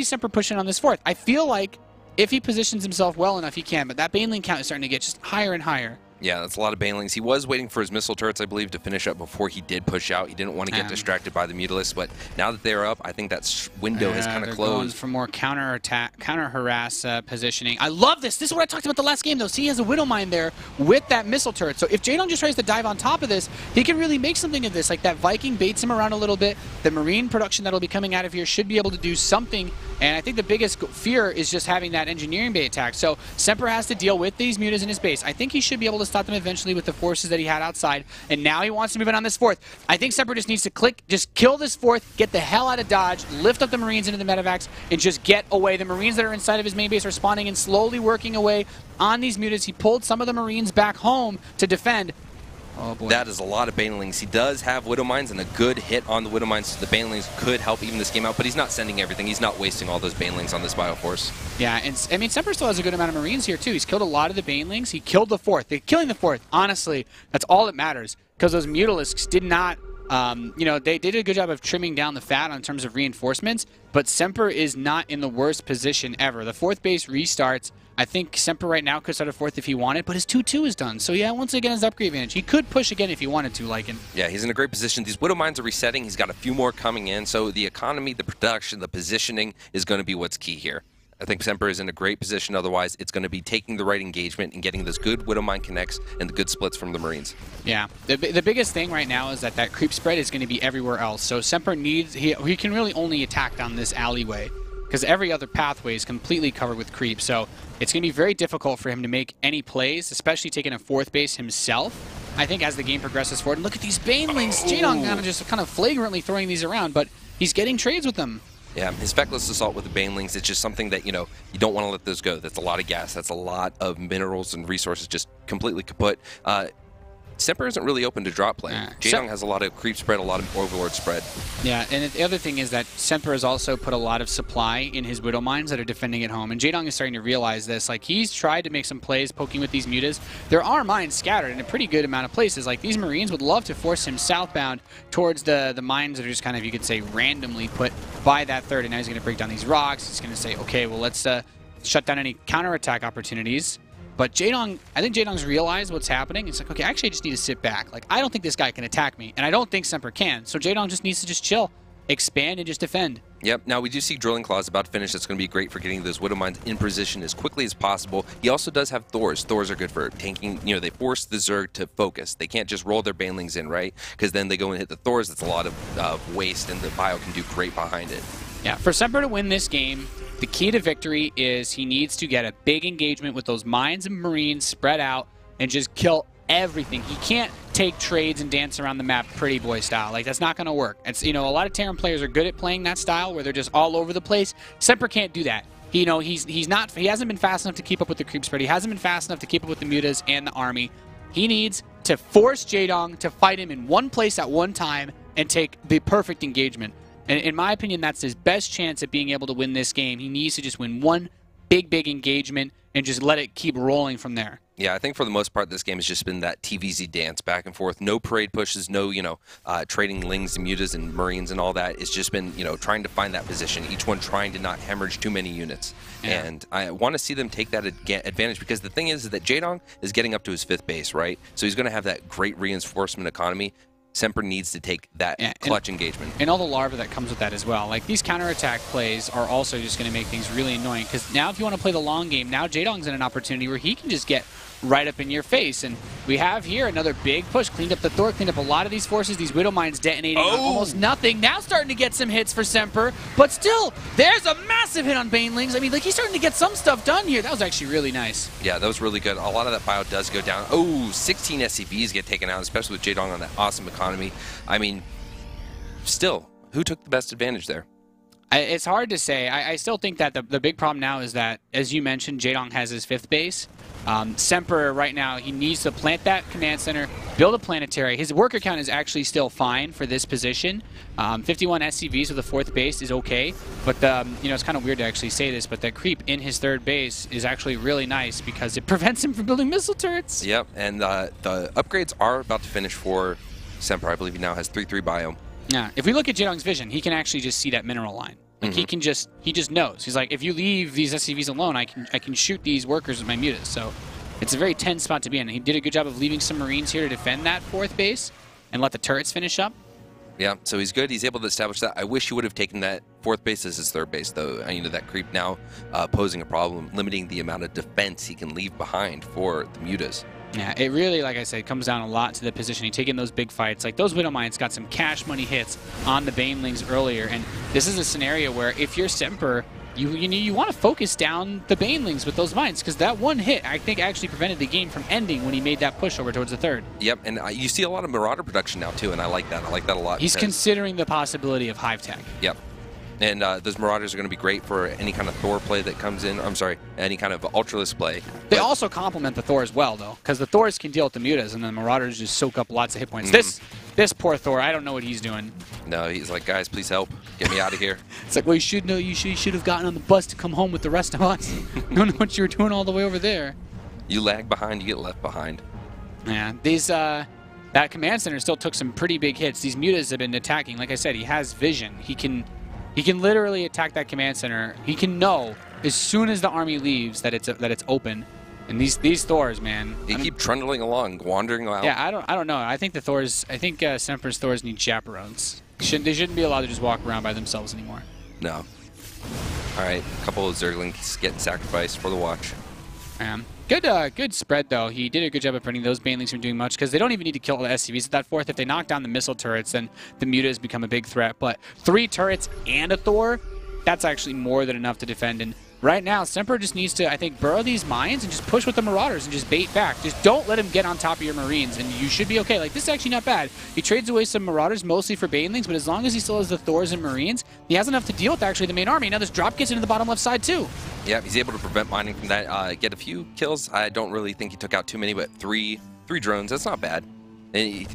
Semper pushing on this 4th. I feel like if he positions himself well enough, he can, but that baneling count is starting to get just higher and higher. Yeah, that's a lot of banelings. He was waiting for his missile turrets, I believe, to finish up before he did push out. He didn't want to get distracted by the Mutalisks, but now that they're up, I think that window has kind of closed. Going for more counter-attack, counter-harass positioning. I love this. This is what I talked about the last game, though. See, he has a Widowmine there with that missile turret. So if Jaedong just tries to dive on top of this, he can really make something of this. Like that Viking baits him around a little bit. The Marine production that'll be coming out of here should be able to do something. And I think the biggest fear is just having that engineering bay attack. So Semper has to deal with these Mutas in his base. I think he should be able to stop them eventually with the forces that he had outside. And now he wants to move in on this 4th. I think Semper just needs to just kill this 4th, get the hell out of Dodge, lift up the Marines into the Medivacs, and just get away. The Marines that are inside of his main base are spawning and slowly working away on these Mutas. He pulled some of the Marines back home to defend. Oh boy. That is a lot of banelings. He does have Widowmines, and a good hit on the Widowmines, so the banelings could help even this game out, but he's not sending everything. He's not wasting all those banelings on this Bioforce. Yeah, and I mean, Semper still has a good amount of Marines here, too. He's killed a lot of the banelings. He killed the 4th. Killing the 4th, honestly, that's all that matters, because those Mutalisks did not, you know, they did a good job of trimming down the fat in terms of reinforcements, but Semper is not in the worst position ever. The 4th base restarts. I think Semper right now could start a 4th if he wanted, but his 2-2 is done. So yeah, once again, his upgrade advantage. He could push again if he wanted to, Lycan. Yeah, he's in a great position. These Widowmines are resetting. He's got a few more coming in. So the economy, the production, the positioning is going to be what's key here. I think Semper is in a great position. Otherwise, it's going to be taking the right engagement and getting those good Widowmine connects and the good splits from the Marines. Yeah, the biggest thing right now is that creep spread is going to be everywhere else. So Semper needs, he can really only attack down this alleyway, because every other pathway is completely covered with creep. So it's going to be very difficult for him to make any plays, especially taking a 4th base himself. I think as the game progresses forward, and look at these banelings, Jaedong kind of flagrantly throwing these around, but he's getting trades with them. Yeah, his Feckless Assault with the banelings, it's just something that, you know, you don't want to let those go. That's a lot of gas. That's a lot of minerals and resources just completely kaput. Semper isn't really open to drop play. Jaedong has a lot of creep spread, a lot of overlord spread. Yeah, and the other thing is that Semper has also put a lot of supply in his Widowmines that are defending at home, and Jaedong is starting to realize this. Like, he's tried to make some plays poking with these Mutas. There are mines scattered in a pretty good amount of places. Like, these Marines would love to force him southbound towards the mines that are just kind of, you could say, randomly put by that 3rd, and now he's going to break down these rocks. He's going to say, okay, well, let's shut down any counterattack opportunities. But Jaedong, I think Jaedong's realized what's happening. It's like, okay, actually I just need to sit back. Like, I don't think this guy can attack me, and I don't think Semper can. So Jaedong just needs to just chill. expand and just defend. Yep. Now we do see Drilling Claws about to finish. That's going to be great for getting those Widow Mines in position as quickly as possible. He also does have Thors. Thors are good for tanking. You know, they force the Zerg to focus. They can't just roll their Banelings in, right? Because then they go and hit the Thors. That's a lot of waste, and the Bio can do great behind it. Yeah, for Semper to win this game, the key to victory is he needs to get a big engagement with those Mines and Marines spread out and just kill everything. He can't take trades and dance around the map pretty boy style. Like, that's not going to work. It's, you know, a lot of Terran players are good at playing that style where they're just all over the place. Semper can't do that. You know, he hasn't been fast enough to keep up with the creep spread. He hasn't been fast enough to keep up with the mutas and the army. He needs to force Jaedong to fight him in one place at one time and take the perfect engagement. And in my opinion, that's his best chance at being able to win this game. He needs to just win one big engagement and just let it keep rolling from there. Yeah, I think for the most part, this game has just been that TVZ dance back and forth. No parade pushes, no, trading Lings and Mutas and Marines and all that. It's just been, trying to find that position, each one trying to not hemorrhage too many units. Yeah. And I want to see them take that advantage, because the thing is that Jaedong is getting up to his 5th base, right? So he's going to have that great reinforcement economy. Semper needs to take that clutch engagement. And all the larva that comes with that as well. Like, these counterattack plays are also just going to make things really annoying, because now if you want to play the long game, now Jaedong's in an opportunity where he can just get right up in your face. And we have here another big push. Cleaned up the Thor, cleaned up a lot of these forces. These Widow Mines detonating on almost nothing. Now starting to get some hits for Semper. But still, there's a massive hit on Banelings. I mean, like, he's starting to get some stuff done here. That was actually really nice. Yeah, that was really good. A lot of that bio does go down. Oh, 16 SCVs get taken out, especially with Jaedong on that awesome economy. I mean, still, who took the best advantage there? It's hard to say. I still think that the big problem now is that, as you mentioned, Jaedong has his 5th base. Semper, right now, he needs to plant that command center, build a planetary. His worker count is actually still fine for this position. 51 SCVs with a 4th base is okay, but it's kind of weird to actually say this, but that creep in his 3rd base is actually really nice because it prevents him from building missile turrets. Yep, and the upgrades are about to finish for Semper. I believe he now has 3/3 biome. Yeah, if we look at Jaedong's vision, he can actually just see that mineral line. Like, he just knows. He's like, if you leave these SCVs alone, I can shoot these workers with my mutas. So it's a very tense spot to be in. He did a good job of leaving some Marines here to defend that 4th base and let the turrets finish up. Yeah, so he's good. He's able to establish that. I wish he would have taken that 4th base as his 3rd base, though. That creep now posing a problem, limiting the amount of defense he can leave behind for the mutas. Yeah, it really, like I said, comes down a lot to the position. You take in those big fights. Like, those Widow Mines got some cash money hits on the Banelings earlier, and this is a scenario where if you're Semper, you want to focus down the Banelings with those mines, because that one hit, I think, actually prevented the game from ending when he made that push over towards the 3rd. Yep, and you see a lot of Marauder production now, too, and I like that. I like that a lot. He's considering the possibility of Hive Tech. Yep. And those Marauders are going to be great for any kind of Thor play that comes in. I'm sorry, any kind of Ultralisk play. They also complement the Thor as well, though, because the Thors can deal with the mutas, and the Marauders just soak up lots of hit points. This poor Thor, I don't know what he's doing. No, he's like, guys, please help. Get me out of here. It's like, well, you should know. You should have gotten on the bus to come home with the rest of us. I don't know what you were doing all the way over there. You lag behind, you get left behind. Yeah, that command center still took some pretty big hits. These mutas have been attacking. Like I said, he has vision. He can literally attack that command center. He can know as soon as the army leaves that it's open. And these Thors, man, they keep trundling along, wandering out. Yeah, I don't know. I think Semper's Thors need chaperones. They shouldn't be allowed to just walk around by themselves anymore. No. All right, a couple of Zerglings getting sacrificed for the watch. Good spread, though. He did a good job of preventing those Banelings from doing much, because they don't even need to kill the SCVs at that 4th. If they knock down the missile turrets, then the mutas become a big threat. But 3 turrets and a Thor, that's actually more than enough to defend. And right now, Semper just needs to, I think, burrow these mines and just push with the Marauders and just bait back. Just don't let him get on top of your Marines, and you should be okay. Like, this is actually not bad. He trades away some Marauders, mostly for Banelings, but as long as he still has the Thors and Marines, he has enough to deal with, actually, the main army. Now this drop gets into the bottom left side, too. Yeah, he's able to prevent mining from that. Get a few kills. I don't really think he took out too many, but three drones, that's not bad. And he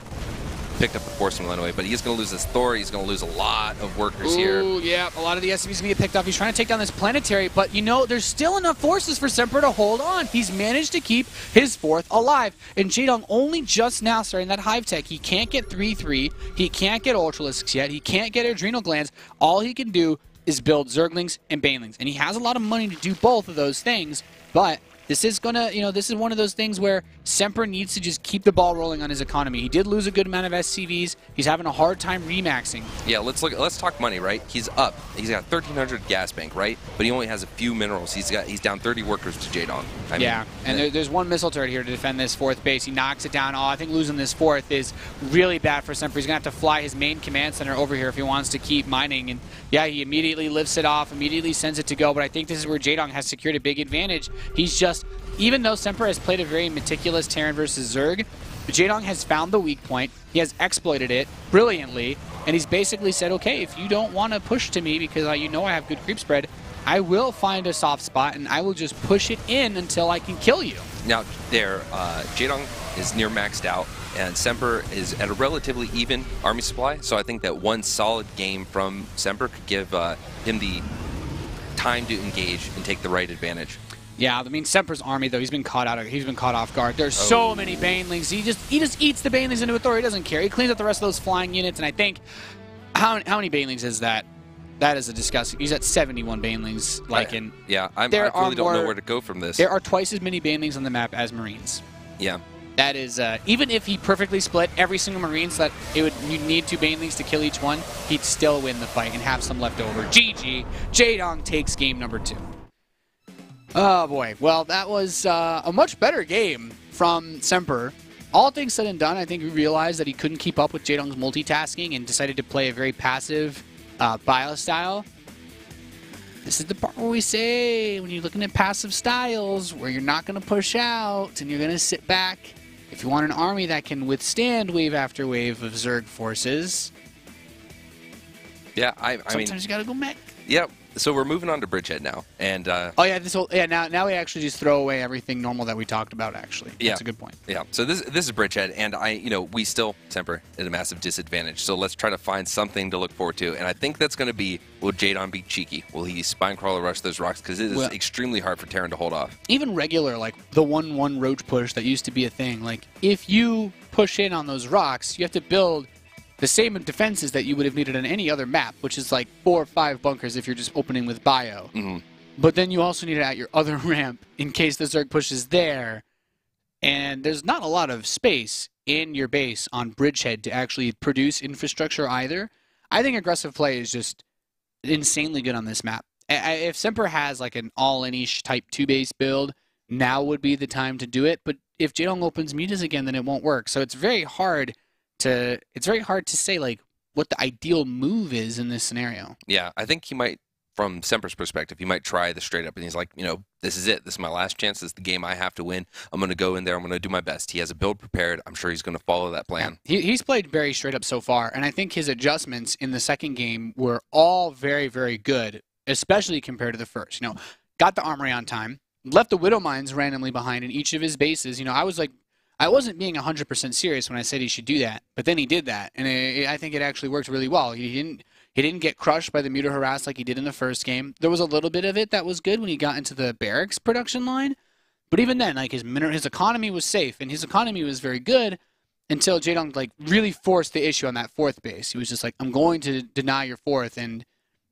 picked up the force from anyway, but he's going to lose his Thor. He's going to lose a lot of workers here. Ooh, yeah, a lot of the SCVs going to get picked off. He's trying to take down this planetary, but, there's still enough forces for Semper to hold on. He's managed to keep his 4th alive, and Jaedong only just now starting that Hive Tech. He can't get 3/3. He can't get Ultralisks yet. He can't get Adrenal Glands. All he can do is build Zerglings and Banelings, and he has a lot of money to do both of those things, but This is gonna, this is one of those things where Semper needs to just keep the ball rolling on his economy. He did lose a good amount of SCVs. He's having a hard time remaxing. Yeah, let's talk money, right? He's up. He's got 1,300 gas bank, right? But he only has a few minerals. He's down 30 workers to Jaedong. There's one missile turret here to defend this fourth base. He knocks it down. Oh, I think losing this fourth is really bad for Semper. He's gonna have to fly his main command center over here if he wants to keep mining. And yeah, he immediately lifts it off, immediately sends it to go. But I think this is where Jaedong has secured a big advantage. He's just, even though Semper has played a very meticulous Terran versus Zerg, Jaedong has found the weak point. He has exploited it brilliantly, and he's basically said, okay, if you don't want to push to me because I have good creep spread, I will find a soft spot and I will just push it in until I can kill you. Now, Jaedong is near maxed out, and Semper is at a relatively even army supply, so I think that one solid game from Semper could give him the time to engage and take the right advantage. Yeah, I mean, Semper's army, though, he's been caught off guard. There's so many Banelings. He just eats the Banelings into a Thor. He doesn't care. He cleans up the rest of those flying units, and I think, how many Banelings is that? That is a disgusting. He's at 71 Banelings. I really don't know where to go from this. There are twice as many Banelings on the map as Marines. Yeah. That is, even if he perfectly split every single Marine so that you'd need 2 Banelings to kill each one, he'd still win the fight and have some left over. GG. Jaedong takes game number 2. Oh, boy. Well, that was a much better game from Semper. All things said and done, I think we realized that he couldn't keep up with Jaedong's multitasking and decided to play a very passive bio style. This is the part where we say, when you're looking at passive styles, where you're not going to push out and you're going to sit back. If you want an army that can withstand wave after wave of Zerg forces, yeah, sometimes you got to go mech. Yep. So we're moving on to Bridgehead now, and now we actually just throw away everything normal that we talked about. Actually, that's a good point. Yeah. So this is Bridgehead, and we still Semper at a massive disadvantage. So let's try to find something to look forward to, and I think that's going to be, will Jaedong be cheeky? Will he Spinecrawler rush those rocks? Because it is extremely hard for Terran to hold off. Even regular, like the 1/1 roach push that used to be a thing. Like if you push in on those rocks, you have to build the same defenses that you would have needed on any other map, which is like 4 or 5 bunkers if you're just opening with bio. Mm-hmm. But then you also need it at your other ramp in case the Zerg pushes there. And there's not a lot of space in your base on Bridgehead to actually produce infrastructure either. I think aggressive play is just insanely good on this map. If Semper has like an all-in-ish type 2 base build, now would be the time to do it. But if Jaedong opens mutas again, then it won't work. So it's very hard to say like what the ideal move is in this scenario. Yeah, I think he might, from Semper's perspective, he might try the straight up, and he's like, this is it. This is my last chance. This is the game I have to win. I'm going to go in there. I'm going to do my best. He has a build prepared. I'm sure he's going to follow that plan. Yeah. He's played very straight up so far, and I think his adjustments in the second game were all very, very good, especially compared to the first. Got the armory on time, left the Widow Mines randomly behind in each of his bases. I wasn't being 100% serious when I said he should do that, but then he did that, and I think it actually worked really well. He didn't get crushed by the Muta Harass like he did in the first game. There was a little bit of it that was good when he got into the barracks production line, but even then, like his economy was safe, and his economy was very good until Jaedong like really forced the issue on that fourth base. He was just like, I'm going to deny your fourth, and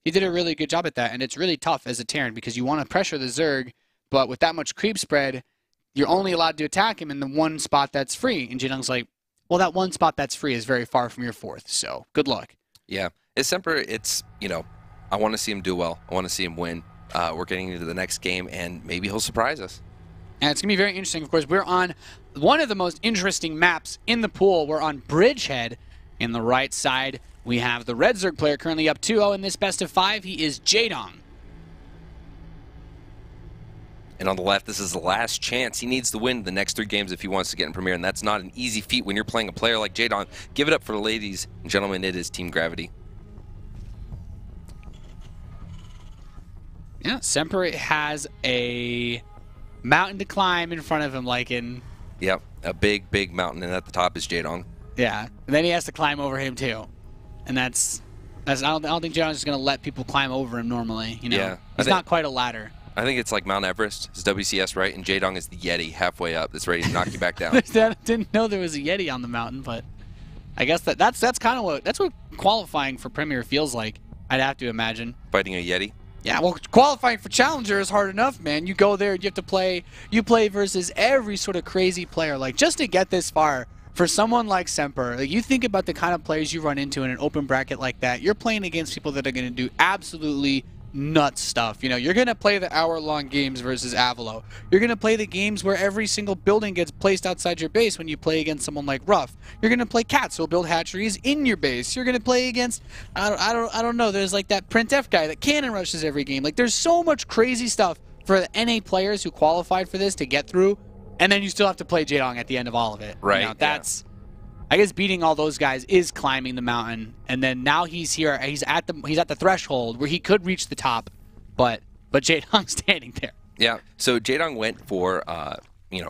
he did a really good job at that, and it's really tough as a Terran because you want to pressure the Zerg, but with that much creep spread, you're only allowed to attack him in the one spot that's free. And Jaedong's like, well, that one spot that's free is very far from your fourth, so good luck. Yeah. It's Semper, I want to see him do well. I want to see him win. We're getting into the next game, and maybe he'll surprise us. And it's going to be very interesting. Of course, we're on one of the most interesting maps in the pool. We're on Bridgehead. In the right side, we have the Red Zerg player currently up 2-0 in this best of 5. He is Jaedong. And on the left, this is the last chance. He needs to win the next 3 games if he wants to get in Premier, and that's not an easy feat when you're playing a player like Jaedong. Give it up for the ladies and gentlemen. It is Team Gravity. Yeah, Semper has a mountain to climb in front of him, like in... Yep, a big, big mountain, and at the top is Jaedong. Yeah, and then he has to climb over him, too. And that's I don't think Jaedong's just going to let people climb over him normally, Yeah. It's not quite a ladder. I think it's like Mount Everest. It's WCS, right? And Jaedong is the Yeti halfway up that's ready to knock you back down. I didn't know there was a Yeti on the mountain, but I guess that's kind of what qualifying for Premier feels like. I'd have to imagine. Fighting a Yeti? Yeah, well, qualifying for Challenger is hard enough, man. You go there, you have to play, you play versus every sort of crazy player. Like, just to get this far, for someone like Semper, like, you think about the kind of players you run into in an open bracket like that, you're playing against people that are going to do absolutely nuts stuff. You know, you're going to play the hour-long games versus Avalo. You're going to play the games where every single building gets placed outside your base when you play against someone like Ruff. You're going to play Cats who'll build hatcheries in your base. You're going to play against, I don't know, there's like that Printf guy that cannon rushes every game. Like, there's so much crazy stuff for the NA players who qualified for this to get through, and then you still have to play Jaedong at the end of all of it. Right. You know, that's... Yeah. I guess beating all those guys is climbing the mountain, and then now he's here. He's at the threshold where he could reach the top, but Jaedong's standing there. Yeah. So Jaedong went for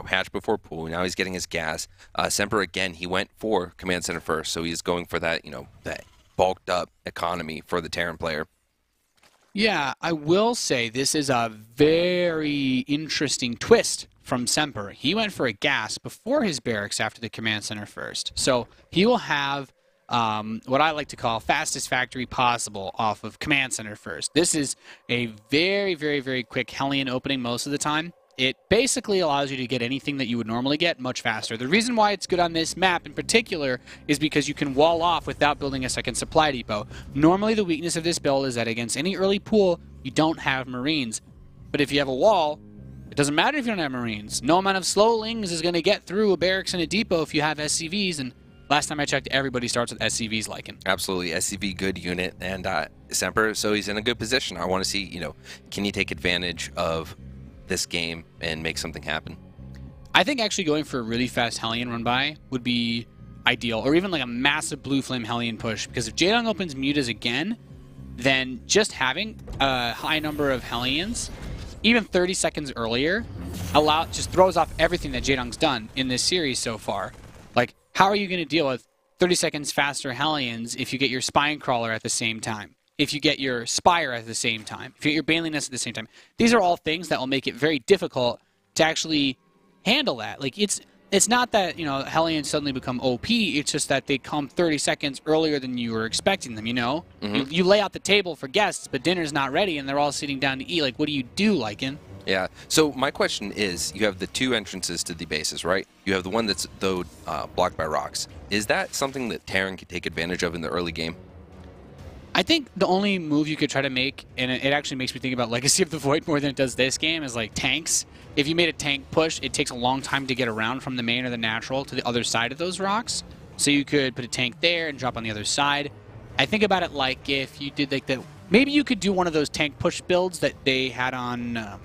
hatch before pool. Now he's getting his gas. Semper again. He went for command center first, so he's going for that that bulked up economy for the Terran player. Yeah, I will say this is a very interesting twist from Semper. He went for a gas before his barracks after the command center first. So he will have what I like to call fastest factory possible off of command center first. This is a very, very, very quick Hellion opening most of the time. It basically allows you to get anything that you would normally get much faster. The reason why it's good on this map in particular is because you can wall off without building a second supply depot. Normally the weakness of this build is that against any early pool, you don't have Marines. But if you have a wall, it doesn't matter if you don't have Marines. No amount of slowlings is going to get through a barracks and a depot if you have SCVs, and last time I checked, everybody starts with SCVs like him. Absolutely. SCV, good unit, and Semper, so he's in a good position. I want to see, can he take advantage of this game and make something happen? I think actually going for a really fast Hellion run by would be ideal, or even like a massive Blue Flame Hellion push, because if Jaedong opens Mutas again, then just having a high number of Hellions, even 30 seconds earlier, just throws off everything that Jaedong's done in this series so far. Like, how are you going to deal with 30 seconds faster Hellions if you get your Spine Crawler at the same time? If you get your Spire at the same time, if you get your Baneliness at the same time. These are all things that will make it very difficult to actually handle that. Like, it's not that, Hellions suddenly become OP, it's just that they come 30 seconds earlier than you were expecting them, Mm-hmm. You lay out the table for guests, but dinner's not ready, and they're all sitting down to eat. Like, what do you do, Lycan? Yeah. So my question is, you have the two entrances to the bases, right? You have the one that's, though, blocked by rocks. Is that something that Terran could take advantage of in the early game? I think the only move you could try to make, and it actually makes me think about Legacy of the Void more than it does this game, is like tanks. If you made a tank push, it takes a long time to get around from the main or the natural to the other side of those rocks. So you could put a tank there and drop on the other side. I think about it like if you did like the... Maybe you could do one of those tank push builds that they had on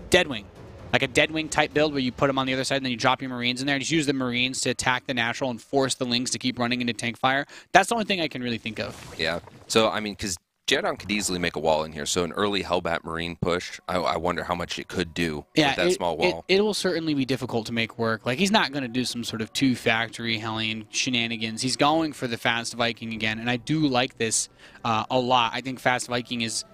Deadwing. Like a Deadwing type build where you put them on the other side and then you drop your Marines in there and just use the Marines to attack the natural and force the Lings to keep running into tank fire. That's the only thing I can really think of. Yeah. So, I mean, because Jaedong could easily make a wall in here. So an early Hellbat Marine push, I wonder how much it could do with that small wall. It will certainly be difficult to make work. Like, he's not going to do some sort of two-factory Hellion shenanigans. He's going for the Fast Viking again, and I do like this a lot. I think Fast Viking is...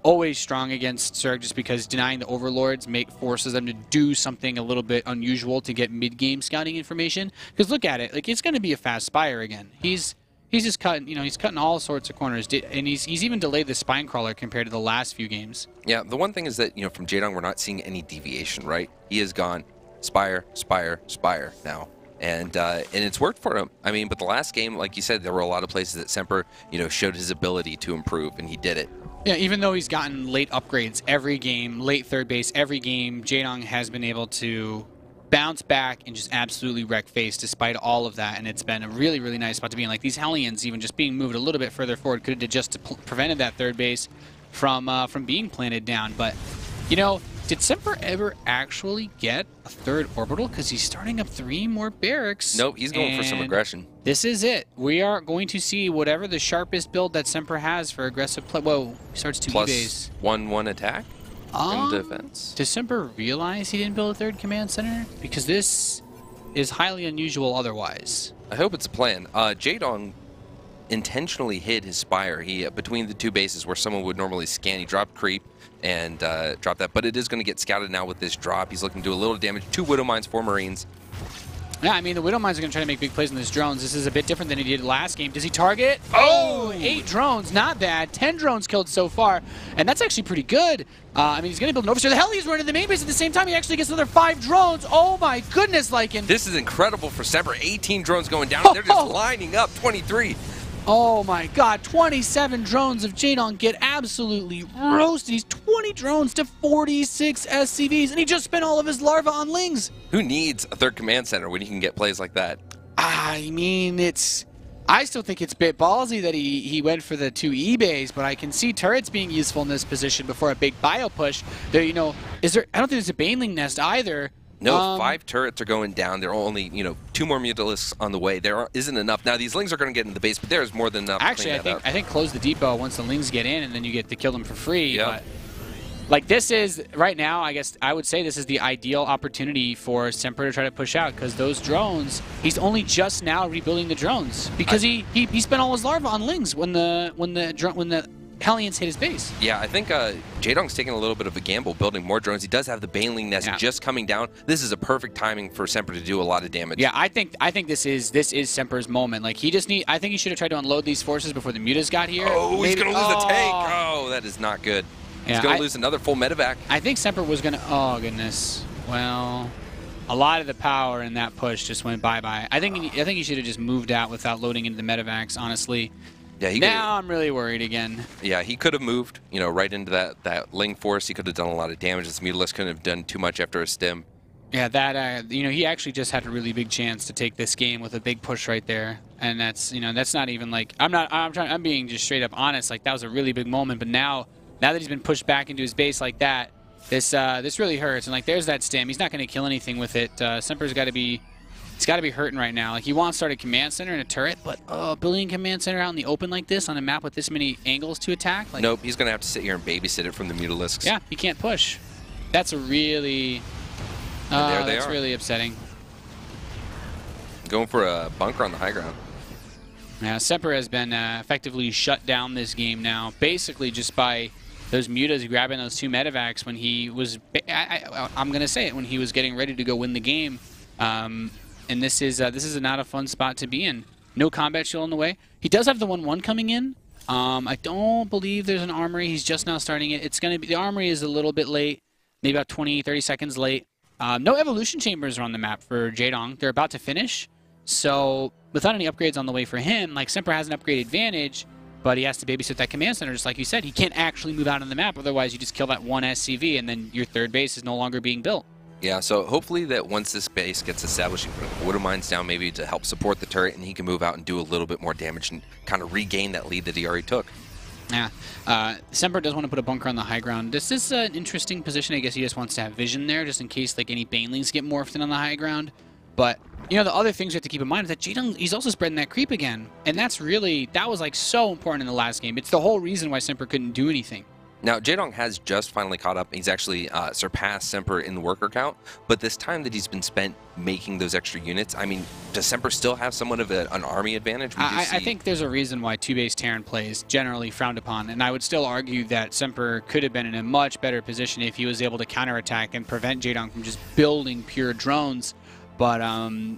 always strong against Zerg just because denying the Overlords forces them to do something a little bit unusual to get mid-game scouting information. Because look at it, like it's going to be a fast Spire again. He's just cutting, he's cutting all sorts of corners, and he's even delayed the Spine Crawler compared to the last few games. Yeah, the one thing is that from Jaedong we're not seeing any deviation, right? He has gone Spire, Spire, Spire now. And it's worked for him. I mean, but the last game, like you said, there were a lot of places that Semper, showed his ability to improve, and he did it. Yeah, even though he's gotten late upgrades every game, late third base every game, Jaedong has been able to bounce back and just absolutely wreck face despite all of that, and it's been a really, really nice spot to be in. Like, these Hellions even just being moved a little bit further forward could have just prevented that third base from being planted down. But, did Semper ever actually get a third orbital? Because he's starting up 3 more barracks. Nope, he's going for some aggression. This is it. We are going to see whatever the sharpest build that Semper has for aggressive play. Whoa, he starts 2 E-base. +1/1 attack in defense. Does Semper realize he didn't build a third command center? Because this is highly unusual otherwise. I hope it's a plan. Jaedong intentionally hid his Spire. He between the 2 bases where someone would normally scan. He dropped creep and dropped that, but it is going to get scouted now with this drop. He's looking to do a little damage. 2 Widow Mines, 4 Marines. Yeah, I mean, the Widowmines are going to try to make big plays on these drones. This is a bit different than he did last game. Does he target? Oh, 8 drones. Not bad. 10 drones killed so far, and that's actually pretty good. I mean, he's going to build an overseer. The hell, he's running the main base at the same time. He actually gets another 5 drones. Oh, my goodness, Lycan. This is incredible for Semper. 18 drones going down. They're just lining up. 23. Oh my god, 27 drones of Jaedong get absolutely roasted. He's 20 drones to 46 SCVs, and he just spent all of his larva on Lings. Who needs a third command center when you can get plays like that? I mean, I still think it's a bit ballsy that he went for the 2 E-bays, but I can see turrets being useful in this position before a big bio push. There, I don't think there's a Baneling nest either. No, 5 turrets are going down. There are only, 2 more Mutalisks on the way. There isn't enough. Now, these Lings are going to get in the base, but there's more than enough Actually, to clean that up. I think close the depot once the Lings get in, and then you get to kill them for free. Yep. But, like, this is, right now, I guess I would say this is the ideal opportunity for Semper to try to push out, because those drones, he's only just now rebuilding the drones, because he spent all his larva on Lings when the Hellions hit his base. Yeah, I think Jaedong's taking a little bit of a gamble building more drones. He does have the Baneling nest just coming down. This is a perfect timing for Semper to do a lot of damage. Yeah, I think this is Semper's moment. Like, I think he should have tried to unload these forces before the Mutas got here. Oh, he's going to lose the tank. Oh, that is not good. He's going to lose another full medevac. I think Semper was going to... Oh, goodness. Well, a lot of the power in that push just went bye-bye. I think he should have just moved out without loading into the medevacs, honestly. Yeah, now I'm really worried again. Yeah, he could have moved, right into that Ling force. He could have done a lot of damage. This Mutalisk couldn't have done too much after a stim. Yeah, that he actually just had a really big chance to take this game with a big push right there, and that's that's not even like I'm being just straight up honest. Like, that was a really big moment, but now that he's been pushed back into his base like that, this really hurts. And like, there's that stim. He's not going to kill anything with it. Semper's got to be. He's got to be hurting right now. Like, he wants to start a command center and a turret, but building a command center out in the open like this on a map with this many angles to attack? Like, nope, he's going to have to sit here and babysit it from the Mutalisks. Yeah, he can't push. That's a really... that's really upsetting. Going for a bunker on the high ground. Yeah, Semper has been effectively shut down this game now, basically just by those Mutas grabbing those 2 medevacs when he was... I'm going to say it, when he was getting ready to go win the game. And this is not a fun spot to be in. No combat shield in the way. He does have the 1-1 coming in. I don't believe there's an armory. He's just now starting it. It's gonna be, the armory is a little bit late, maybe about 20, 30 seconds late. No evolution chambers are on the map for Jaedong. They're about to finish. So without any upgrades on the way for him, like, Semper has an upgrade advantage, but he has to babysit that command center, just like you said. He can't actually move out on the map. Otherwise, you just kill that 1 SCV, and then your third base is no longer being built. Yeah, so hopefully that once this base gets established, you can put Widowmines down maybe to help support the turret, and he can move out and do a little bit more damage and kind of regain that lead that he already took. Yeah, Semper does want to put a bunker on the high ground. This is an interesting position. I guess he just wants to have vision there, just in case like any Banelings get morphed in on the high ground. But the other things you have to keep in mind is that Jaedong, he's also spreading that creep again, and that was like so important in the last game. It's the whole reason why Semper couldn't do anything. Now, Jaedong has just finally caught up. He's actually surpassed Semper in the worker count, but this time that he's been spent making those extra units, I mean, does Semper still have somewhat of an army advantage? I think there's a reason why 2-base Terran play is generally frowned upon, and I would still argue that Semper could have been in a much better position if he was able to counterattack and prevent Jaedong from just building pure drones. But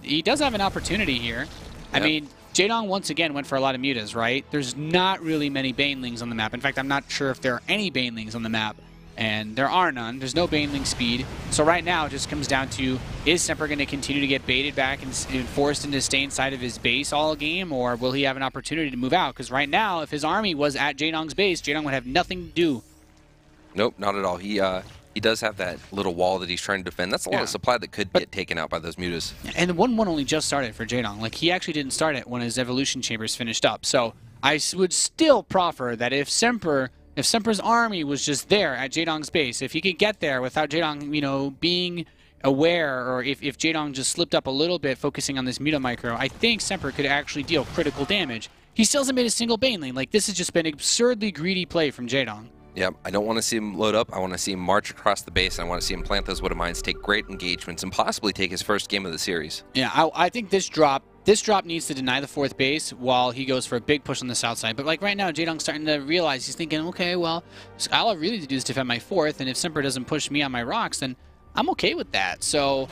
he does have an opportunity here. Yep. I mean, Jaedong once again went for a lot of Mutas, right? There's not really many Banelings on the map. In fact, I'm not sure if there are any Banelings on the map. And there are none. There's no Baneling speed. So right now it just comes down to, is Semper going to continue to get baited back and forced into stay inside of his base all game, or will he have an opportunity to move out? Because right now, if his army was at Jaedong's base, Jaedong would have nothing to do. Nope, not at all. He does have that little wall that he's trying to defend. That's a lot of supply that could get taken out by those Mutas. And the 1-1 only just started for Jaedong. Like, he actually didn't start it when his evolution chambers finished up. So I would still proffer that if Semper's army was just there at Jaedong's base, if he could get there without Jaedong, being aware, or if Jaedong just slipped up a little bit, focusing on this Muta micro, I think Semper could actually deal critical damage. He still hasn't made a single Baneling. Like, this has just been absurdly greedy play from Jaedong. Yep, I don't want to see him load up. I want to see him march across the base. I want to see him plant those Widowmines, take great engagements, and possibly take his first game of the series. Yeah, I think this drop needs to deny the 4th base while he goes for a big push on the south side. But like right now, Jaedong's starting to realize, he's thinking, okay, well, all I really need to do is defend my 4th, and if Semper doesn't push me on my rocks, then I'm okay with that. So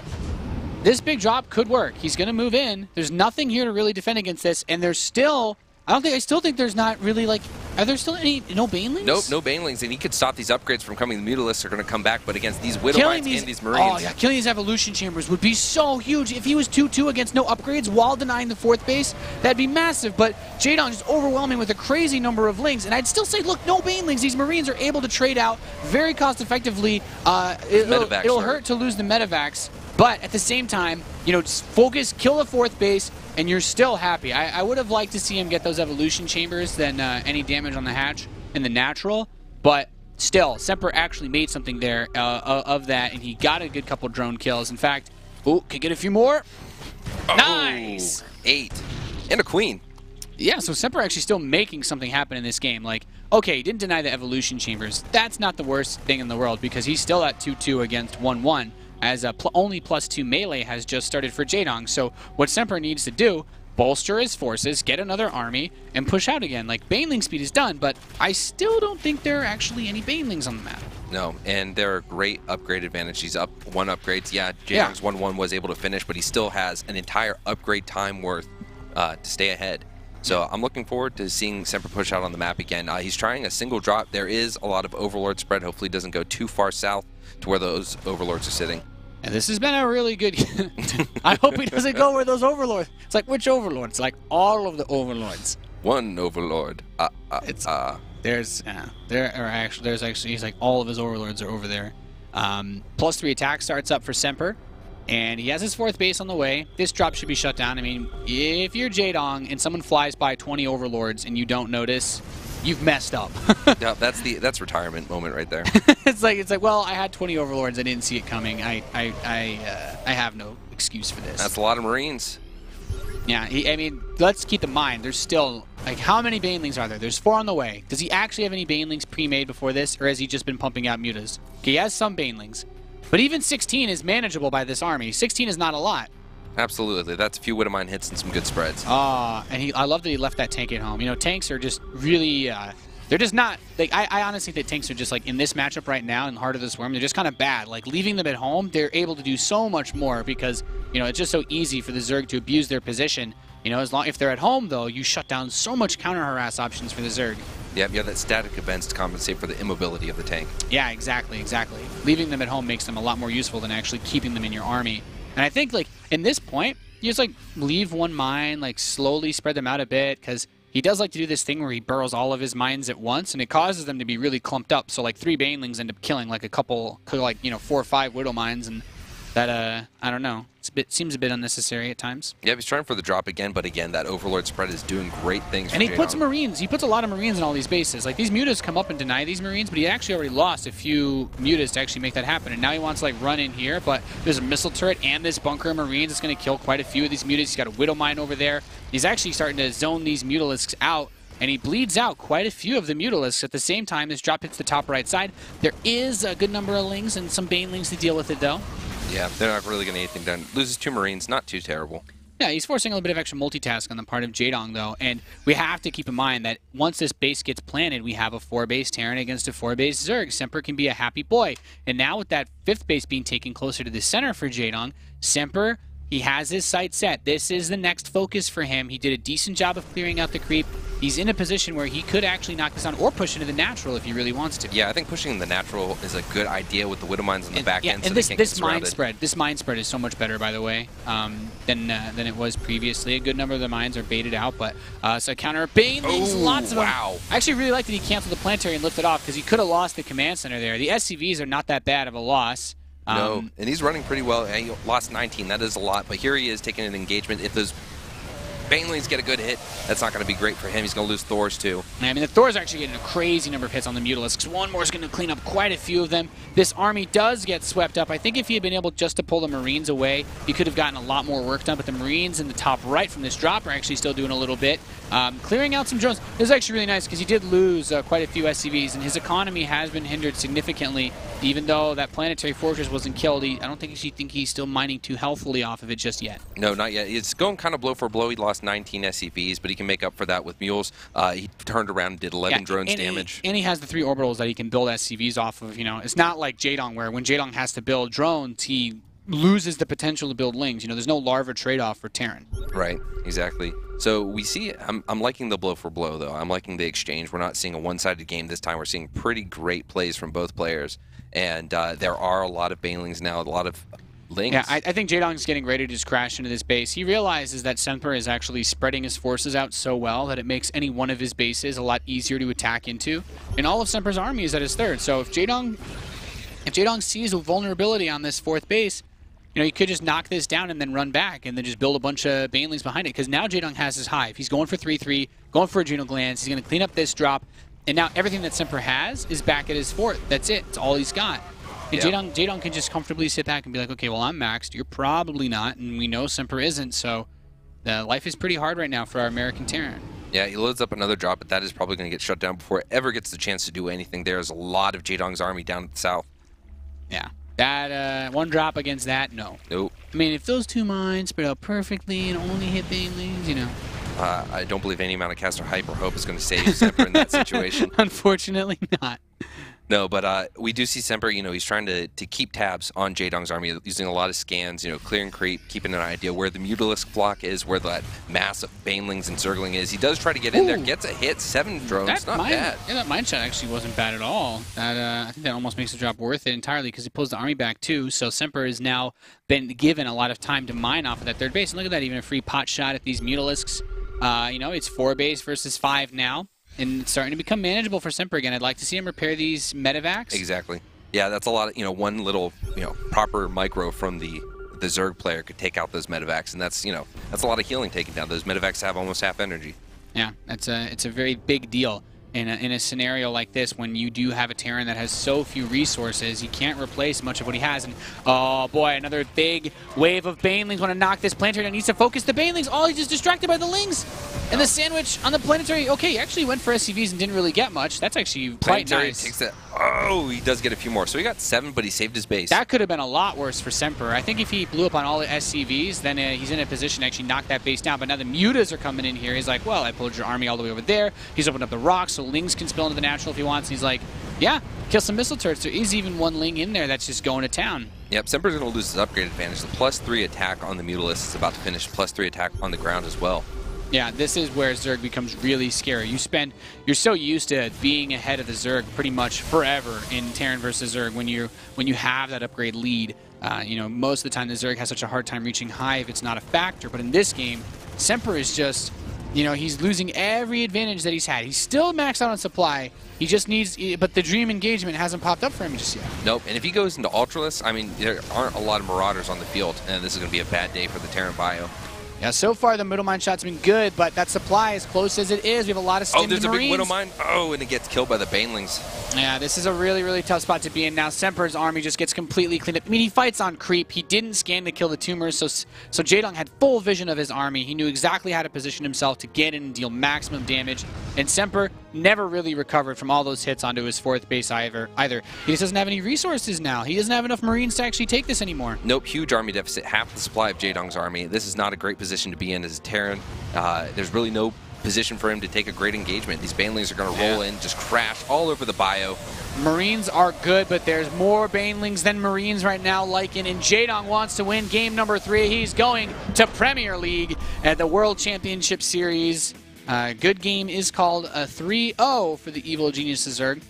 this big drop could work. He's going to move in. There's nothing here to really defend against this, and there's still... I still think there's not really, like... Are there still no banelings? Nope, no banelings, and he could stop these upgrades from coming. The Mutalisks are going to come back, but against these Widow Mines and these Marines... Oh, yeah, killing these Evolution Chambers would be so huge. If he was 2-2 against no upgrades while denying the 4th base, that'd be massive, but Jaedong is overwhelming with a crazy number of lings, and I'd still say, look, no banelings. These Marines are able to trade out very cost-effectively. It'll hurt to lose the Medivacs, but at the same time, you know, just focus, kill the 4th base, and you're still happy. I would have liked to see him get those Evolution Chambers than any damage on the hatch in the natural, but still, Semper actually made something there of that, and he got a good couple drone kills. In fact, could get a few more. Oh, nice! 8. And a queen. Yeah, so Semper actually still making something happen in this game. Like, okay, he didn't deny the Evolution Chambers. That's not the worst thing in the world, because he's still at 2-2 against 1-1. As only +2 melee has just started for Jaedong. So what Semper needs to do, bolster his forces, get another army, and push out again. Like, Baneling speed is done, but I still don't think there are actually any Banelings on the map. No, and they're a great upgrade advantage. He's up 1 upgrade. Yeah, Jaedong's 1-1 was able to finish, but he still has an entire upgrade time worth to stay ahead. So I'm looking forward to seeing Semper push out on the map again. He's trying a single drop. There is a lot of Overlord spread. Hopefully it doesn't go too far south to where those Overlords are sitting. And this has been a really good... I hope he doesn't go where those Overlords... It's like, which Overlords? Like, all of the Overlords. One Overlord. There's actually... He's like, all of his Overlords are over there. +3 attack starts up for Semper. And he has his 4th base on the way. This drop should be shut down. I mean, if you're Jaedong and someone flies by 20 Overlords and you don't notice... You've messed up. Yeah, that's retirement moment right there. It's like, well, I had 20 Overlords. I didn't see it coming. I have no excuse for this. That's a lot of Marines. Yeah, I mean, let's keep in mind, there's still, like, how many Banelings are there? There's 4 on the way. Does he actually have any Banelings pre-made before this, or has he just been pumping out Mutas? Okay, he has some Banelings. But even 16 is manageable by this army. 16 is not a lot. Absolutely. That's a few Widow Mine hits and some good spreads. And I love that he left that tank at home. You know, tanks are just really, they're just not, like, I honestly think tanks are just, like, in this matchup right now, in the heart of the Swarm, they're just kind of bad. Like, leaving them at home, they're able to do so much more because, you know, it's just so easy for the Zerg to abuse their position. You know, if they're at home, though, you shut down so much counter-harass options for the Zerg. Yeah, you have that static events to compensate for the immobility of the tank. Yeah, exactly. Leaving them at home makes them a lot more useful than actually keeping them in your army. And I think, like, in this point, you just, like, leave one mine, like, slowly spread them out a bit, because he does like to do this thing where he burrows all of his mines at once, and it causes them to be really clumped up. So, like, 3 Banelings end up killing, like, a couple, like, you know, 4 or 5 Widow Mines, and that, I don't know. Seems a bit unnecessary at times. Yeah, he's trying for the drop again, but again, that Overlord spread is doing great things. And he puts Marines. He puts a lot of Marines in all these bases. Like, these Mutas come up and deny these Marines, but he actually already lost a few Mutas to actually make that happen. And now he wants to, like, run in here, but there's a missile turret and this bunker of Marines. It's going to kill quite a few of these Mutas. He's got a Widow Mine over there. He's actually starting to zone these Mutalisks out, and he bleeds out quite a few of the Mutalisks. At the same time, this drop hits the top right side. There is a good number of Lings and some Banelings to deal with it, though. Yeah, they're not really going to get anything done. Loses 2 Marines, not too terrible. Yeah, he's forcing a little bit of extra multitask on the part of Jaedong, though, and we have to keep in mind that once this base gets planted, we have a 4-base Terran against a 4-base Zerg. Semper can be a happy boy. And now with that 5th base being taken closer to the center for Jaedong, Semper, he has his sight set. This is the next focus for him. He did a decent job of clearing out the creep. He's in a position where he could actually knock this down or push into the natural if he really wants to. Yeah, I think pushing the natural is a good idea with the Widow Mines on the back end. And this mine spread is so much better, by the way, than it was previously. A good number of the mines are baited out, but so counter Banelings, lots of them. Wow. I actually really like that he canceled the planetary and lifted off because he could have lost the command center there. The SCVs are not that bad of a loss. No, and he's running pretty well. He lost 19. That is a lot, but here he is taking an engagement. If those Banelings get a good hit, that's not going to be great for him. He's going to lose Thors, too. I mean, the Thors are actually getting a crazy number of hits on the Mutalisks. One more is going to clean up quite a few of them. This army does get swept up. I think if he had been able just to pull the Marines away, he could have gotten a lot more work done, but the Marines in the top right from this drop are actually still doing a little bit. Clearing out some drones. This is actually really nice because he did lose quite a few SCVs, and his economy has been hindered significantly. Even though that planetary fortress wasn't killed, I don't think he's still mining too healthfully off of it just yet. No, not yet. It's going kind of blow for blow. He lost 19 SCVs, but he can make up for that with mules. He turned around and did 11 drones damage. And he has the 3 orbitals that he can build SCVs off of. You know, it's not like Jaedong, where when Jaedong has to build drones, he loses the potential to build Lings. You know, there's no larva trade-off for Terran. Right, exactly. So we see, I'm liking the blow for blow, though. I'm liking the exchange. We're not seeing a one-sided game this time. We're seeing pretty great plays from both players. And there are a lot of Banelings now, a lot of Lings. Yeah, I think Jaedong's getting ready to just crash into this base. He realizes that Semper is actually spreading his forces out so well that it makes any one of his bases a lot easier to attack into. And all of Semper's army is at his third. So if Jaedong sees a vulnerability on this fourth base, you know, he could just knock this down and then run back and then just build a bunch of Banelings behind it. Because now Jaedong has his hive. He's going for 3-3, going for adrenal glands. He's going to clean up this drop. And now everything that Semper has is back at his fourth. That's it. It's all he's got. And Jaedong can just comfortably sit back and be like, okay, well, I'm maxed. You're probably not. And we know Semper isn't. So life is pretty hard right now for our American Terran. Yeah, he loads up another drop, but that is probably going to get shut down before it ever gets the chance to do anything. There's a lot of Jaedong's army down at the south. Yeah. That one drop against that, no. Nope. I mean, if those two mines spread out perfectly and only hit Banelings, you know. I don't believe any amount of caster hype or hope is going to save Semper in that situation. Unfortunately not. No, but we do see Semper, you know, he's trying to keep tabs on Jaedong's army, using a lot of scans, you know, clear and creep, keeping an idea where the Mutalisk block is, where that mass of Banelings and Zergling is. He does try to get in there, gets a hit, 7 drones, not bad. Yeah, that mine shot actually wasn't bad at all. I think that almost makes the drop worth it entirely because he pulls the army back too, so Semper has now been given a lot of time to mine off of that third base. And look at that, even a free pot shot at these Mutalisks. You know, it's 4 base versus 5 now. And it's starting to become manageable for Semper again. I'd like to see him repair these medevacs. Exactly. Yeah, that's a lot of, you know, one little, you know, proper micro from the Zerg player could take out those medevacs, and that's, you know, that's a lot of healing taken down. Those medevacs have almost half energy. Yeah, it's a very big deal. In a scenario like this, when you do have a Terran that has so few resources, you can't replace much of what he has. And oh boy, another big wave of Banelings want to knock this planetary down. Needs to focus the Banelings. Oh, he's just distracted by the Lings. And the sandwich on the planetary. Okay, he actually went for SCVs and didn't really get much. That's actually quite nice. Takes that. Oh, he does get a few more. So he got 7, but he saved his base. That could have been a lot worse for Semper. I think if he blew up on all the SCVs, then he's in a position to actually knock that base down. But now the Mutas are coming in here. He's like, well, I pulled your army all the way over there. He's opened up the rocks, so Lings can spill into the natural if he wants. He's like, yeah, kill some missile turrets. There is even one Ling in there that's just going to town. Yep, Semper's going to lose his upgrade advantage. The +3 attack on the Mutalisk is about to finish. +3 attack on the ground as well. Yeah, this is where Zerg becomes really scary. You're so used to being ahead of the Zerg pretty much forever in Terran versus Zerg when you have that upgrade lead. You know, most of the time the Zerg has such a hard time reaching high if it's not a factor. But in this game, Semper is just, you know, he's losing every advantage that he's had. He's still maxed out on supply. He just needs, but the dream engagement hasn't popped up for him just yet. Nope, and if he goes into Ultralisk, I mean, there aren't a lot of Marauders on the field, and this is going to be a bad day for the Terran bio. Yeah, so far the middle mine shot's been good, but that supply, as close as it is, we have a lot of stimmed Marines. Oh, there's a big Widow Mine. Oh, and it gets killed by the Banelings. Yeah, this is a really, really tough spot to be in now. Semper's army just gets completely cleaned up. I mean, he fights on creep. He didn't scan to kill the tumors, so Jaedong had full vision of his army. He knew exactly how to position himself to get in and deal maximum damage. And Semper never really recovered from all those hits onto his fourth base either. He just doesn't have any resources now. He doesn't have enough Marines to actually take this anymore. Nope, huge army deficit, half the supply of Jaedong's army. This is not a great position to be in as a Terran. There's really no position for him to take a great engagement. These Banelings are going to roll in, just crash all over the bio. Marines are good, but there's more Banelings than Marines right now, Lycan, and Jaedong wants to win game number 3. He's going to Premier League at the World Championship Series. Good game is called a 3-0 for the Evil Geniuses Zerg.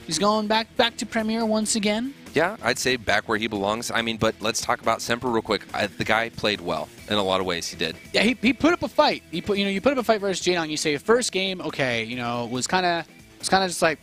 He's going back to Premier once again. Yeah, I'd say back where he belongs. I mean, but let's talk about Semper real quick. The guy played well in a lot of ways. He did. Yeah, he put up a fight. You put up a fight versus Jaedong. You say first game, okay, you know, was kind of just like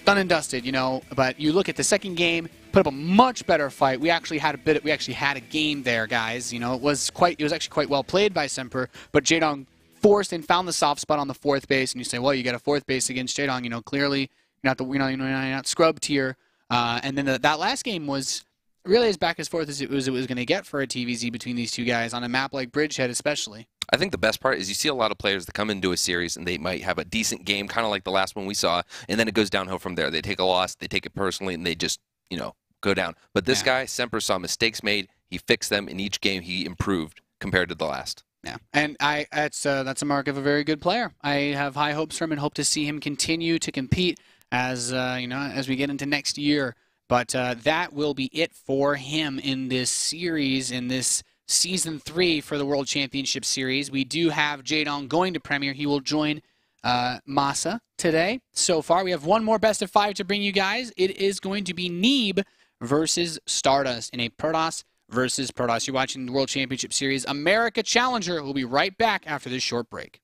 done and dusted, you know. But you look at the second game, put up a much better fight. We actually had a game there, guys. You know, it was actually quite well played by Semper, but Jaedong forced and found the soft spot on the fourth base. And you say, well, you got a fourth base against Jaedong. You know, clearly you're not scrubbed here. And then that last game was really as back as forth as it was going to get for a TVZ between these two guys on a map like Bridgehead especially. I think the best part is you see a lot of players that come into a series and they might have a decent game, kind of like the last one we saw, and then it goes downhill from there. They take a loss, they take it personally, and they just, you know, go down. But this guy, Semper, saw mistakes made. He fixed them. In each game, he improved compared to the last. Yeah, and that's a mark of a very good player. I have high hopes for him and hope to see him continue to compete as we get into next year. But that will be it for him in this series, in this Season 3 for the World Championship Series. We do have Jaedong going to Premier. He will join Masa today. So far, we have one more best of 5 to bring you guys. It is going to be Neeb versus Stardust in a Protoss versus Protoss. You're watching the World Championship Series America Challenger. We'll be right back after this short break.